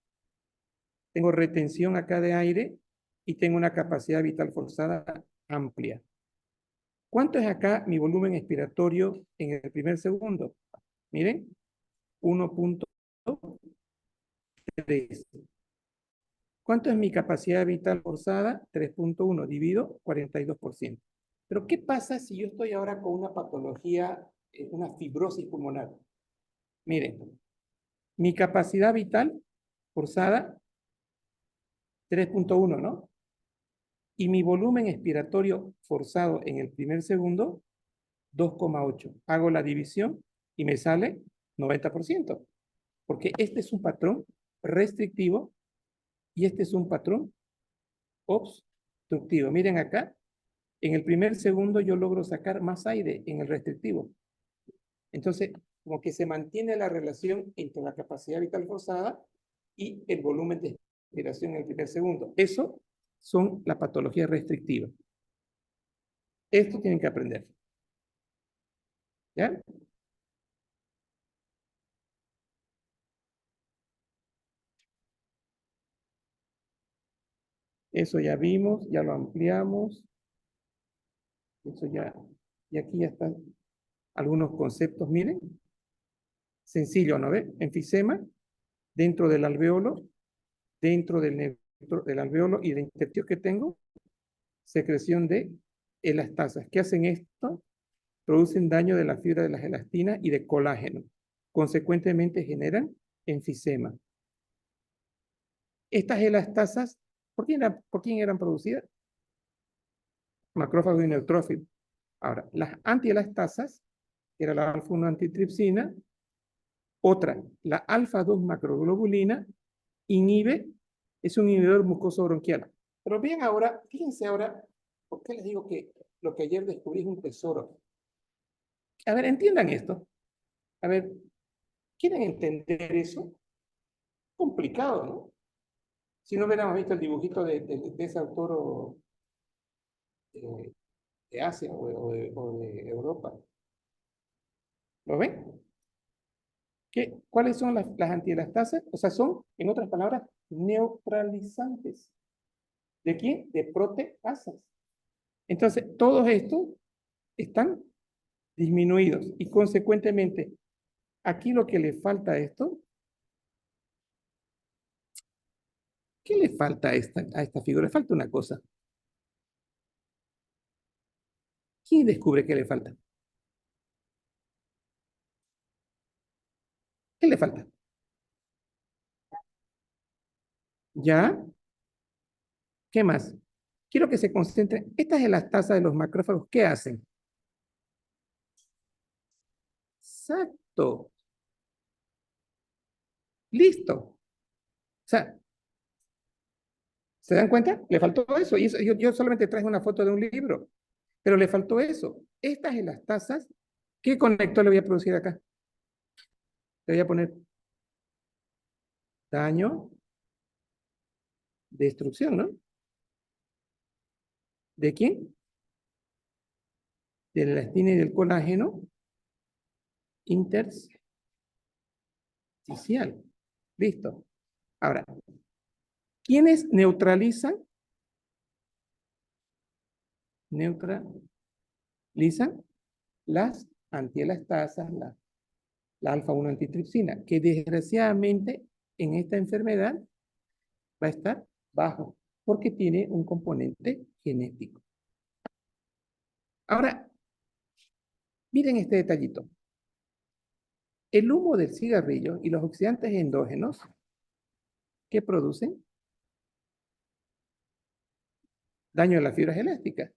Tengo retención acá de aire y tengo una capacidad vital forzada amplia. ¿Cuánto es acá mi volumen expiratorio en el primer segundo? Miren, 1.3. ¿Cuánto es mi capacidad vital forzada? 3.1 dividido 42%. Pero ¿qué pasa si yo estoy ahora con una patología, una fibrosis pulmonar? Miren, mi capacidad vital forzada, 3.1, ¿no? Y mi volumen expiratorio forzado en el primer segundo, 2,8. Hago la división y me sale 90%. Porque este es un patrón restrictivo y este es un patrón obstructivo. Miren acá, en el primer segundo yo logro sacar más aire en el restrictivo. Entonces, como que se mantiene la relación entre la capacidad vital forzada y el volumen de expiración en el primer segundo. Eso son la patología restrictiva. Esto tienen que aprender. ¿Ya? Eso ya vimos, ya lo ampliamos. Eso ya, y aquí ya están algunos conceptos, miren. Sencillo, ¿no ve? Enfisema, dentro del alveolo, dentro del alveolo y del intersticios que tengo, secreción de elastasas. ¿Qué hacen esto? Producen daño de la fibra de las elastinas y de colágeno. Consecuentemente generan enfisema. Estas elastasas, ¿por quién eran producidas? Macrófagos y neutrófilos. Ahora, las antielastasas, que era la alfa-1 antitripsina, otra, la alfa-2 macroglobulina, es un inhibidor mucoso bronquial. Pero bien ahora, fíjense ahora, ¿por qué les digo que lo que ayer descubrí es un tesoro? A ver, entiendan esto. A ver, ¿quieren entender eso? Complicado, ¿no? Si no hubiéramos visto el dibujito de ese autor de, de Asia o de Europa. ¿Lo ven? ¿Cuáles son las antielastasas? O sea, son, en otras palabras, neutralizantes. ¿De quién? De proteasas. Entonces, todos estos están disminuidos y consecuentemente, aquí lo que le falta a esto, ¿qué le falta a esta figura? Le falta una cosa. ¿Quién descubre qué le falta? ¿Qué le falta? ¿Ya? ¿Qué más? Quiero que se concentren. Estas elastasas de los macrófagos, ¿qué hacen? Exacto. Listo. O sea, ¿se dan cuenta? Le faltó eso. Y eso, yo solamente traje una foto de un libro, pero le faltó eso. Estas elastasas, ¿qué conector le voy a producir acá? Le voy a poner daño, destrucción, ¿no? ¿De quién? De la elastina y del colágeno intersticial. Listo. Ahora, ¿quiénes neutralizan? Neutralizan las antielastasas, la alfa-1 antitripsina, que desgraciadamente en esta enfermedad va a estar bajo. porque tiene un componente genético. Ahora, miren este detallito. El humo del cigarrillo y los oxidantes endógenos que producen daño a las fibras elásticas.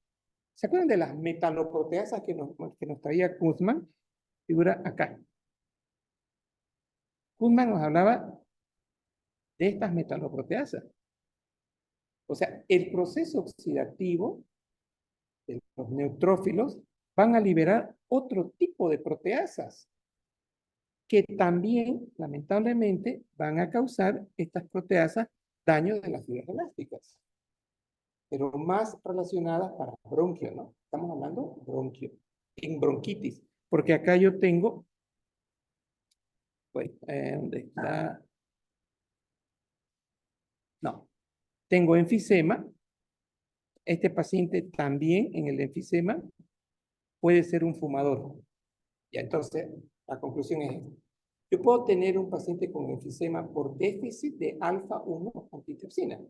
¿Se acuerdan de las metaloproteasas que nos traía Kuzman? Figura acá. Kuzman nos hablaba de estas metaloproteasas. O sea, el proceso oxidativo de los neutrófilos van a liberar otro tipo de proteasas que también, lamentablemente, van a causar estas proteasas daño de las fibras elásticas, pero más relacionadas para bronquio, ¿no? Estamos hablando bronquio, en bronquitis, porque acá yo tengo, ¿dónde está? No, tengo enfisema. Este paciente también en el enfisema puede ser un fumador. Y entonces, la conclusión es esta. Yo puedo tener un paciente con enfisema por déficit de alfa-1 antitripsina.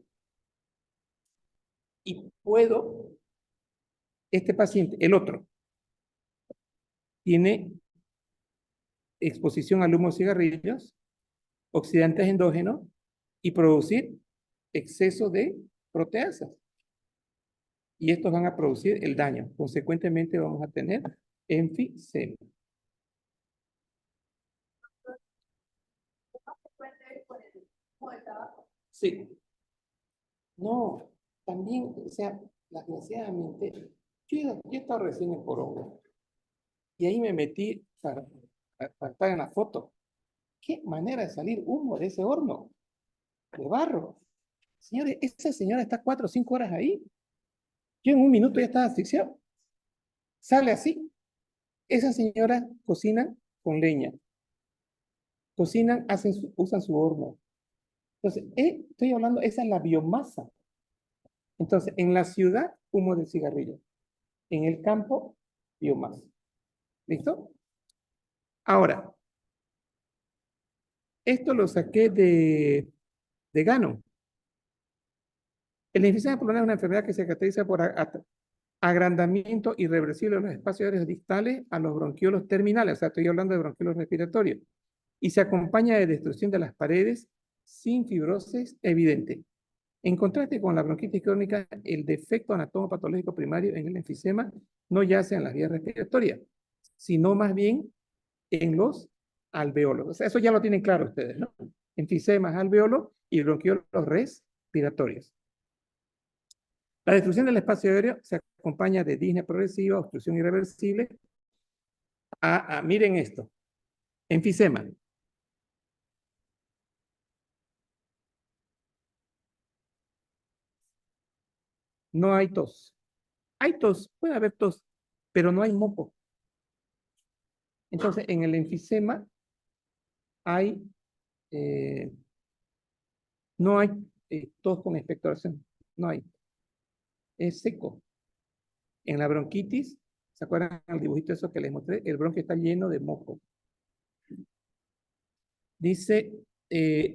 Y puedo, este paciente, el otro, tiene exposición al humo de cigarrillos, oxidantes endógenos y producir exceso de proteasas. Y estos van a producir el daño. Consecuentemente vamos a tener enfisema. Sí. No, también, o sea, desgraciadamente, yo he estado recién en Porongo y ahí me metí para estar en la foto. ¿Qué manera de salir humo de ese horno de barro? Señores, esa señora está 4 o 5 horas ahí. Yo en un minuto ya estaba asfixiado. Sale así. Esas señoras cocinan con leña. Cocinan, usan su horno. Entonces, estoy hablando, esa es la biomasa. Entonces, en la ciudad, humo del cigarrillo. En el campo, biomasa. ¿Listo? Ahora, esto lo saqué de Gano. El enfisema pulmonar es una enfermedad que se caracteriza por agrandamiento irreversible de los espacios aéreos distales a los bronquiolos terminales. O sea, estoy hablando de bronquiolos respiratorios. Y se acompaña de destrucción de las paredes sin fibrosis evidente. En contraste con la bronquitis crónica, el defecto anatomopatológico primario en el enfisema no yace en las vías respiratorias, sino más bien en los alveolos. O sea, eso ya lo tienen claro ustedes, ¿no? Enfisemas, alveolos y bronquiolos respiratorios. La destrucción del espacio aéreo se acompaña de disnea progresiva, obstrucción irreversible. Miren esto. Enfisema. No hay tos. Hay tos, puede haber tos, pero no hay moco. Entonces, en el enfisema hay, no hay tos con expectoración. No hay. Es seco. En la bronquitis, ¿se acuerdan del dibujito eso que les mostré? El bronquio está lleno de moco. Dice,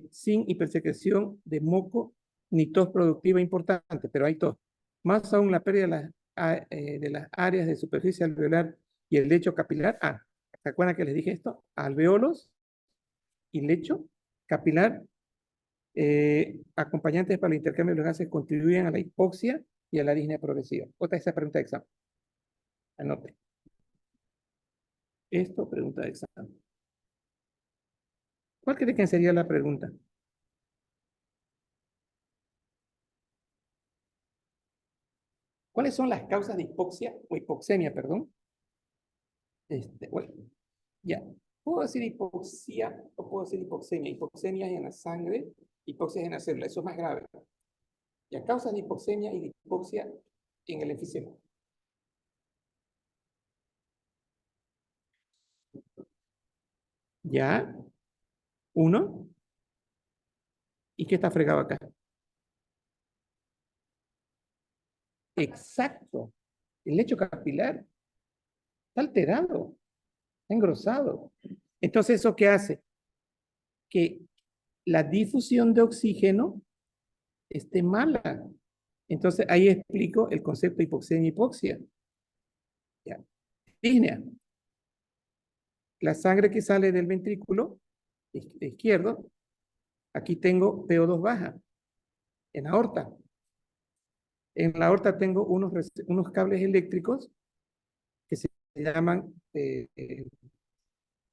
sin hipersecreción de moco ni tos productiva importante, pero hay tos. Más aún la pérdida de las áreas de superficie alveolar y el lecho capilar. ¿Se acuerdan que les dije esto? Alveolos y lecho capilar, acompañantes para el intercambio de los gases, contribuyen a la hipoxia y a la disnea progresiva. Otra esa pregunta de examen. Anote. Esto, pregunta de examen. ¿Cuál cree que sería la pregunta? ¿Cuáles son las causas de hipoxia o hipoxemia, perdón? Bueno, ya. Puedo decir hipoxia o puedo decir hipoxemia. Hipoxemia es en la sangre, hipoxia es en la célula. Eso es más grave. Ya, causas de hipoxemia y de hipoxia en el enfisema. Ya. Uno. ¿Y qué está fregado acá? Exacto. El lecho capilar está alterado, está engrosado. Entonces, ¿eso qué hace? Que la difusión de oxígeno esté mala. Entonces, ahí explico el concepto de hipoxemia-hipoxia. ¿Ya? Dísnea. La sangre que sale del ventrículo izquierdo, aquí tengo PO2 baja, en la aorta. En la aorta tengo unos cables eléctricos que se llaman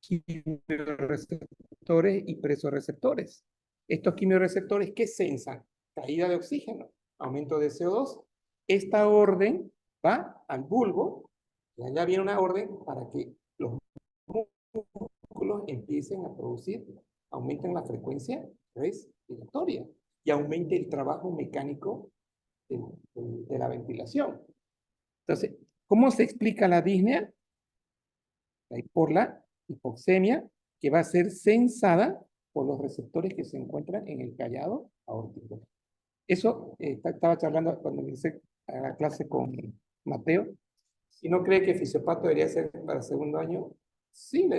quimioreceptores y presoreceptores. Estos quimioreceptores, ¿qué sensan? Caída de oxígeno, aumento de CO2. Esta orden va al bulbo, y allá viene una orden para que los músculos empiecen a producir, aumenten la frecuencia respiratoria y aumente el trabajo mecánico de la ventilación. Entonces, ¿cómo se explica la disnea? Por la hipoxemia que va a ser sensada por los receptores que se encuentran en el callado aórtico. Eso estaba charlando cuando empecé a la clase con Mateo. Si no cree que fisiopato debería ser para segundo año, sí,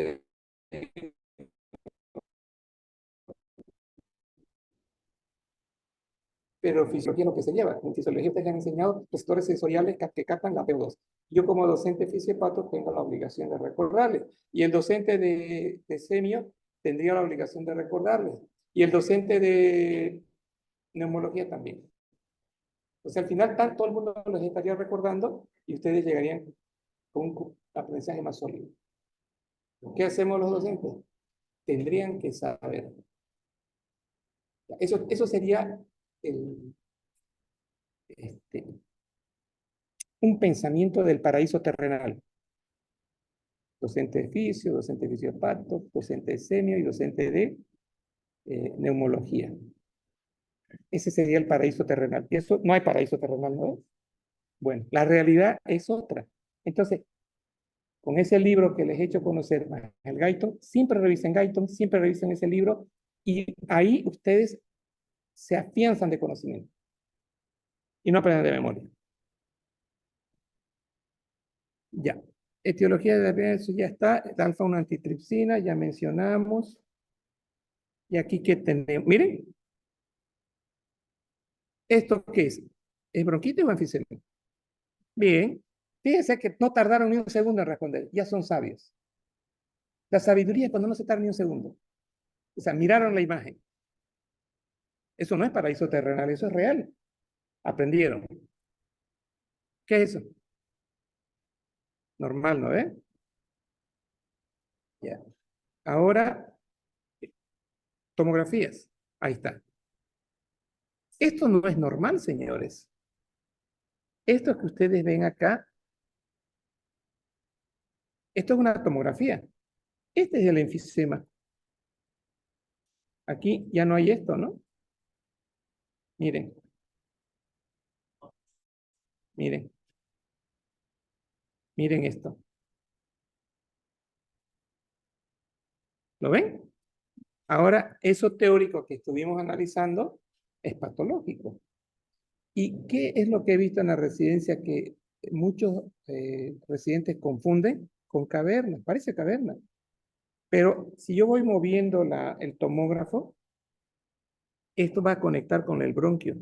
pero fisiología es lo que se lleva. En fisiología ustedes le han enseñado receptores sensoriales que captan la PO2. Yo como docente fisiopato tengo la obligación de recordarles. Y el docente de semio tendría la obligación de recordarles. Y el docente de neumología también. O sea, al final todo el mundo los estaría recordando y ustedes llegarían con un aprendizaje más sólido. ¿Qué hacemos los docentes? Tendrían que saber. Eso sería un pensamiento del paraíso terrenal. Docente de fisio, docente de fisiopato, docente de semio y docente de neumología. Ese sería el paraíso terrenal. Y eso no hay paraíso terrenal, ¿no es? Bueno, la realidad es otra. Entonces, con ese libro que les he hecho conocer, el Guyton, siempre revisen Guyton, siempre revisen ese libro y ahí ustedes se afianzan de conocimiento y no aprendan de memoria. Ya. Etiología de la eso ya está. Alfa 1 antitripsina, ya mencionamos. Y aquí que tenemos. Miren. ¿Esto qué es? ¿Es bronquitis o enfisema? Bien. Fíjense que no tardaron ni un segundo en responder. Ya son sabios. La sabiduría es cuando no se tarda ni un segundo. O sea, miraron la imagen. Eso no es paraíso terrenal, eso es real. Aprendieron. ¿Qué es eso? Normal, ¿no es? Ya. Ahora, tomografías. Ahí está. Esto no es normal, señores. Esto que ustedes ven acá, esto es una tomografía. Este es el enfisema. Aquí ya no hay esto, ¿no? Miren. Miren. Miren esto. ¿Lo ven? Ahora, eso teórico que estuvimos analizando es patológico. ¿Y qué es lo que he visto en la residencia que muchos residentes confunden con cavernas? Parece caverna. Pero si yo voy moviendo el tomógrafo, esto va a conectar con el bronquio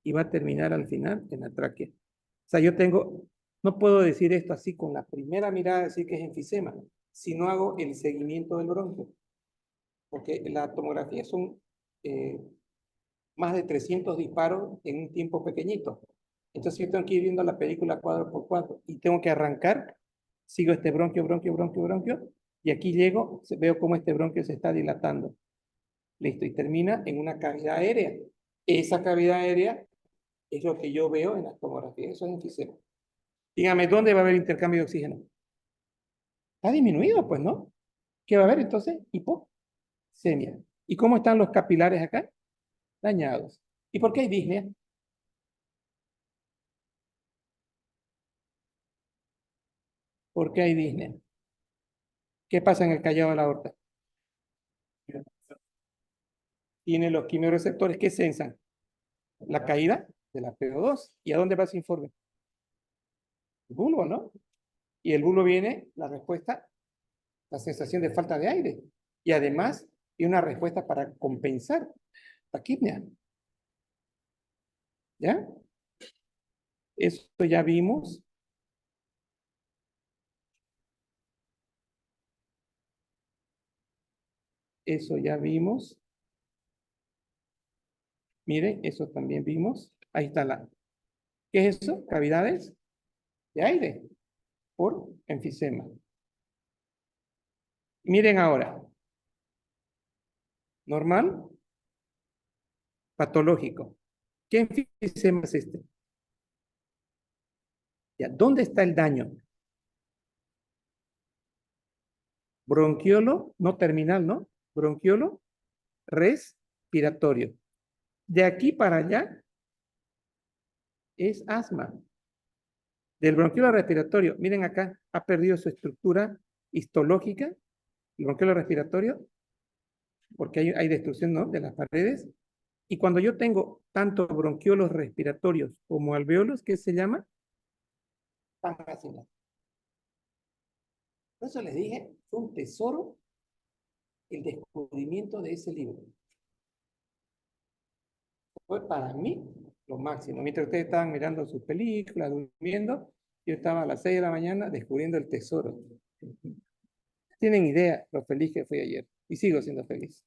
y va a terminar al final en la tráquea. O sea, no puedo decir esto así con la primera mirada, decir que es enfisema, si no hago el seguimiento del bronquio. Porque la tomografía son más de 300 disparos en un tiempo pequeñito. Entonces yo tengo que ir viendo la película cuadro por cuadro y tengo que arrancar, sigo este bronquio, bronquio, bronquio, bronquio, y aquí llego, veo cómo este bronquio se está dilatando. Listo, y termina en una cavidad aérea. Esa cavidad aérea es lo que yo veo en las tomografías, eso es enfisema. Dígame, ¿dónde va a haber intercambio de oxígeno? Está disminuido, pues, ¿no? ¿Qué va a haber entonces? Hipoxemia. ¿Y cómo están los capilares acá? Dañados. ¿Y por qué hay disnea? ¿Por qué hay disnea? ¿Qué pasa en el callado de la aorta? Tiene los quimioreceptores que sensan la caída de la PO2. ¿Y a dónde va ese informe? El bulbo, ¿no? Y el bulbo viene la respuesta, la sensación de falta de aire. Y además, tiene una respuesta para compensar taquipnea. ¿Ya? Eso ya vimos. Eso ya vimos. Miren, eso también vimos. Ahí está la. ¿Qué es eso? Cavidades de aire por enfisema. Miren ahora. Normal, patológico. ¿Qué enfisema es este? Ya, ¿dónde está el daño? Bronquiolo, no terminal, ¿no? Bronquiolo respiratorio. De aquí para allá es asma. Del bronquiolo respiratorio, miren acá, ha perdido su estructura histológica, el bronquiolo respiratorio, porque hay destrucción, ¿no?, de las paredes. Y cuando yo tengo tanto bronquiolos respiratorios como alveolos, ¿qué se llama? Asma. Por eso les dije, fue un tesoro el descubrimiento de ese libro. Fue para mí lo máximo. Mientras ustedes estaban mirando sus películas, durmiendo, yo estaba a las 6 de la mañana descubriendo el tesoro. Tienen idea lo feliz que fui ayer. Y sigo siendo feliz.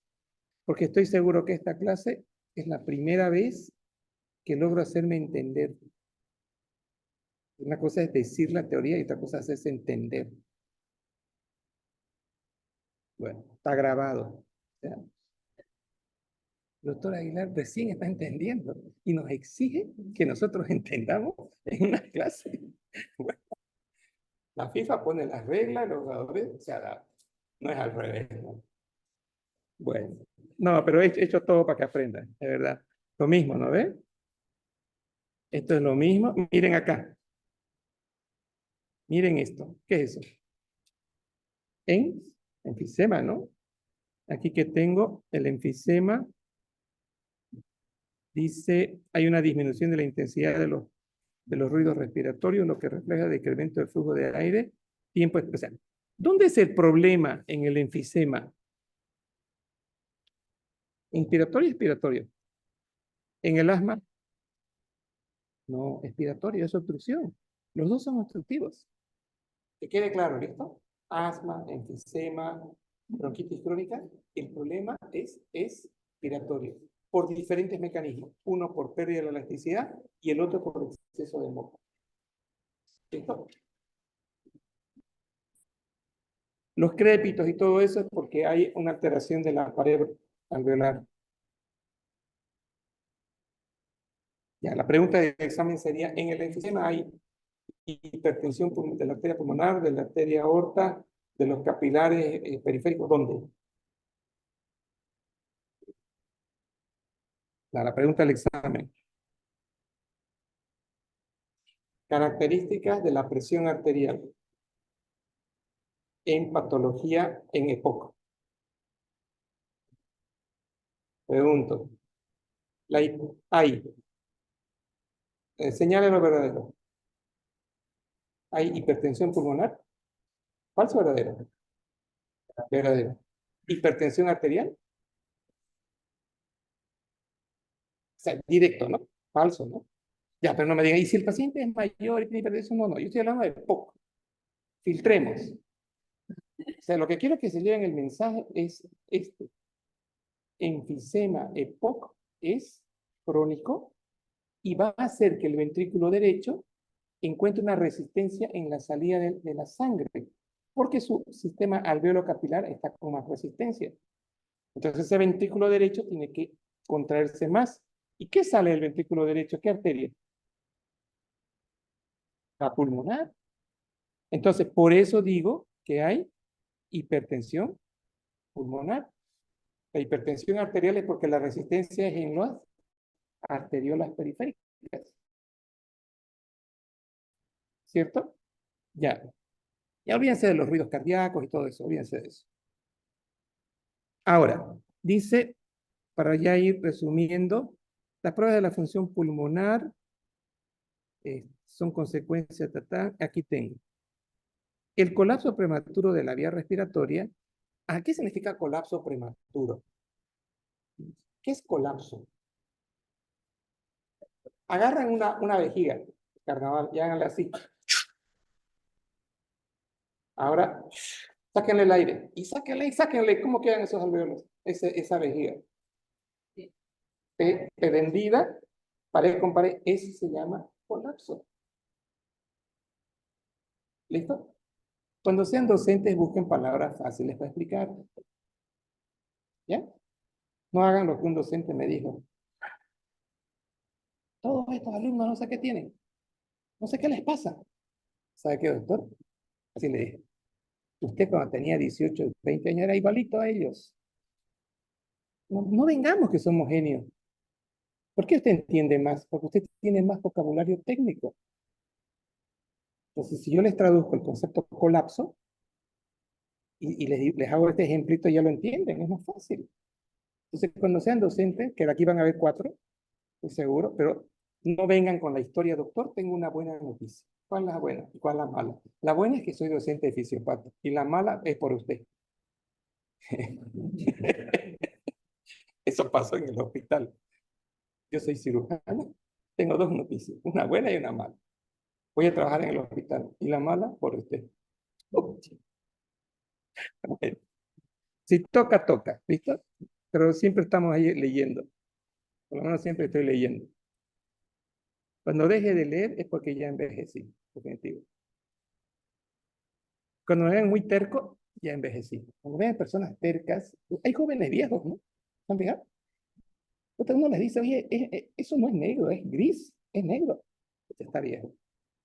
Porque estoy seguro que esta clase es la primera vez que logro hacerme entender. Una cosa es decir la teoría y otra cosa es entender. Bueno, está grabado. O sea, el doctor Aguilar recién está entendiendo y nos exige que nosotros entendamos en una clase. Bueno, la FIFA pone las reglas, los jugadores se adaptan. No es al revés, ¿no? Bueno, no, pero he hecho todo para que aprendan, de verdad. Lo mismo, ¿no ven? Esto es lo mismo. Miren acá. Miren esto. ¿Qué es eso? Enfisema, ¿no? Aquí que tengo el enfisema. Dice, hay una disminución de la intensidad de los ruidos respiratorios, lo que refleja el decremento del flujo de aire, tiempo especial. ¿Dónde es el problema en el enfisema? ¿Inspiratorio o expiratorio? ¿En el asma? No, expiratorio, es obstrucción. Los dos son obstructivos. Que quede claro, ¿listo? Asma, enfisema, bronquitis crónica, el problema es expiratorio, por diferentes mecanismos. Uno por pérdida de la elasticidad y el otro por exceso de moco. ¿Listo? Los crépitos y todo eso es porque hay una alteración de la pared alveolar. Ya, la pregunta del examen sería, ¿en el enfisema hay hipertensión de la arteria pulmonar, de la arteria aorta, de los capilares periféricos? ¿Dónde? La pregunta del examen. Características de la presión arterial en patología en EPOC. Pregunto, hay, señale lo verdadero. ¿Hay hipertensión pulmonar? ¿Falso o verdadero? Verdadero. ¿Hipertensión arterial? O sea, directo, ¿no? Falso, ¿no? Ya, pero no me digan, ¿y si el paciente es mayor y tiene hipertensión? No, no, yo estoy hablando de EPOC. Filtremos. O sea, lo que quiero que se lleven el mensaje es este. Enfisema EPOC es crónico y va a hacer que el ventrículo derecho encuentre una resistencia en la salida de la sangre, porque su sistema alveolo capilar está con más resistencia. Entonces ese ventrículo derecho tiene que contraerse más. ¿Y qué sale del ventrículo derecho? ¿Qué arteria? La pulmonar. Entonces, por eso digo que hay hipertensión pulmonar. La hipertensión arterial es porque la resistencia es en las arteriolas periféricas. ¿Cierto? Ya. Ya olvídense de los ruidos cardíacos y todo eso, olvídense de eso. Ahora, dice, para ya ir resumiendo, las pruebas de la función pulmonar son consecuencias, aquí tengo. El colapso prematuro de la vía respiratoria. ¿Qué significa colapso prematuro? ¿Qué es colapso? Agarran una vejiga, carnaval, y háganle así. Ahora, sáquenle el aire, y sáquenle, ¿cómo quedan esos alveolos? Esa vejiga. Tendida, pared con pared, ese se llama colapso. ¿Listo? Cuando sean docentes, busquen palabras fáciles para explicar. ¿Ya? No hagan lo que un docente me dijo. Todos estos alumnos no sé qué tienen. No sé qué les pasa. ¿Sabe qué, doctor? Así le dije. Usted cuando tenía 18, 20 años era igualito a ellos. No vengamos que somos genios. ¿Por qué usted entiende más? Porque usted tiene más vocabulario técnico. Entonces, si yo les traduzco el concepto colapso y les hago este ejemplito, ya lo entienden, es más fácil. Entonces, cuando sean docentes, que de aquí van a haber 4, estoy seguro, pero no vengan con la historia, doctor, tengo una buena noticia. ¿Cuál es la buena y cuál es la mala? La buena es que soy docente de fisiopata y la mala es por usted. Eso pasó en el hospital. Yo soy cirujano, tengo 2 noticias, una buena y una mala. Voy a trabajar en el hospital y la mala por usted. Si toca, toca, ¿listo? Pero siempre estamos ahí leyendo. Por lo menos siempre estoy leyendo. Cuando deje de leer es porque ya envejecí, definitivo. Cuando me ven muy terco, ya envejecí. Cuando ven personas tercas, hay jóvenes viejos, ¿no? ¿Han fijado? Entonces uno les dice, oye, eso no es negro, es gris, es negro. Está viejo.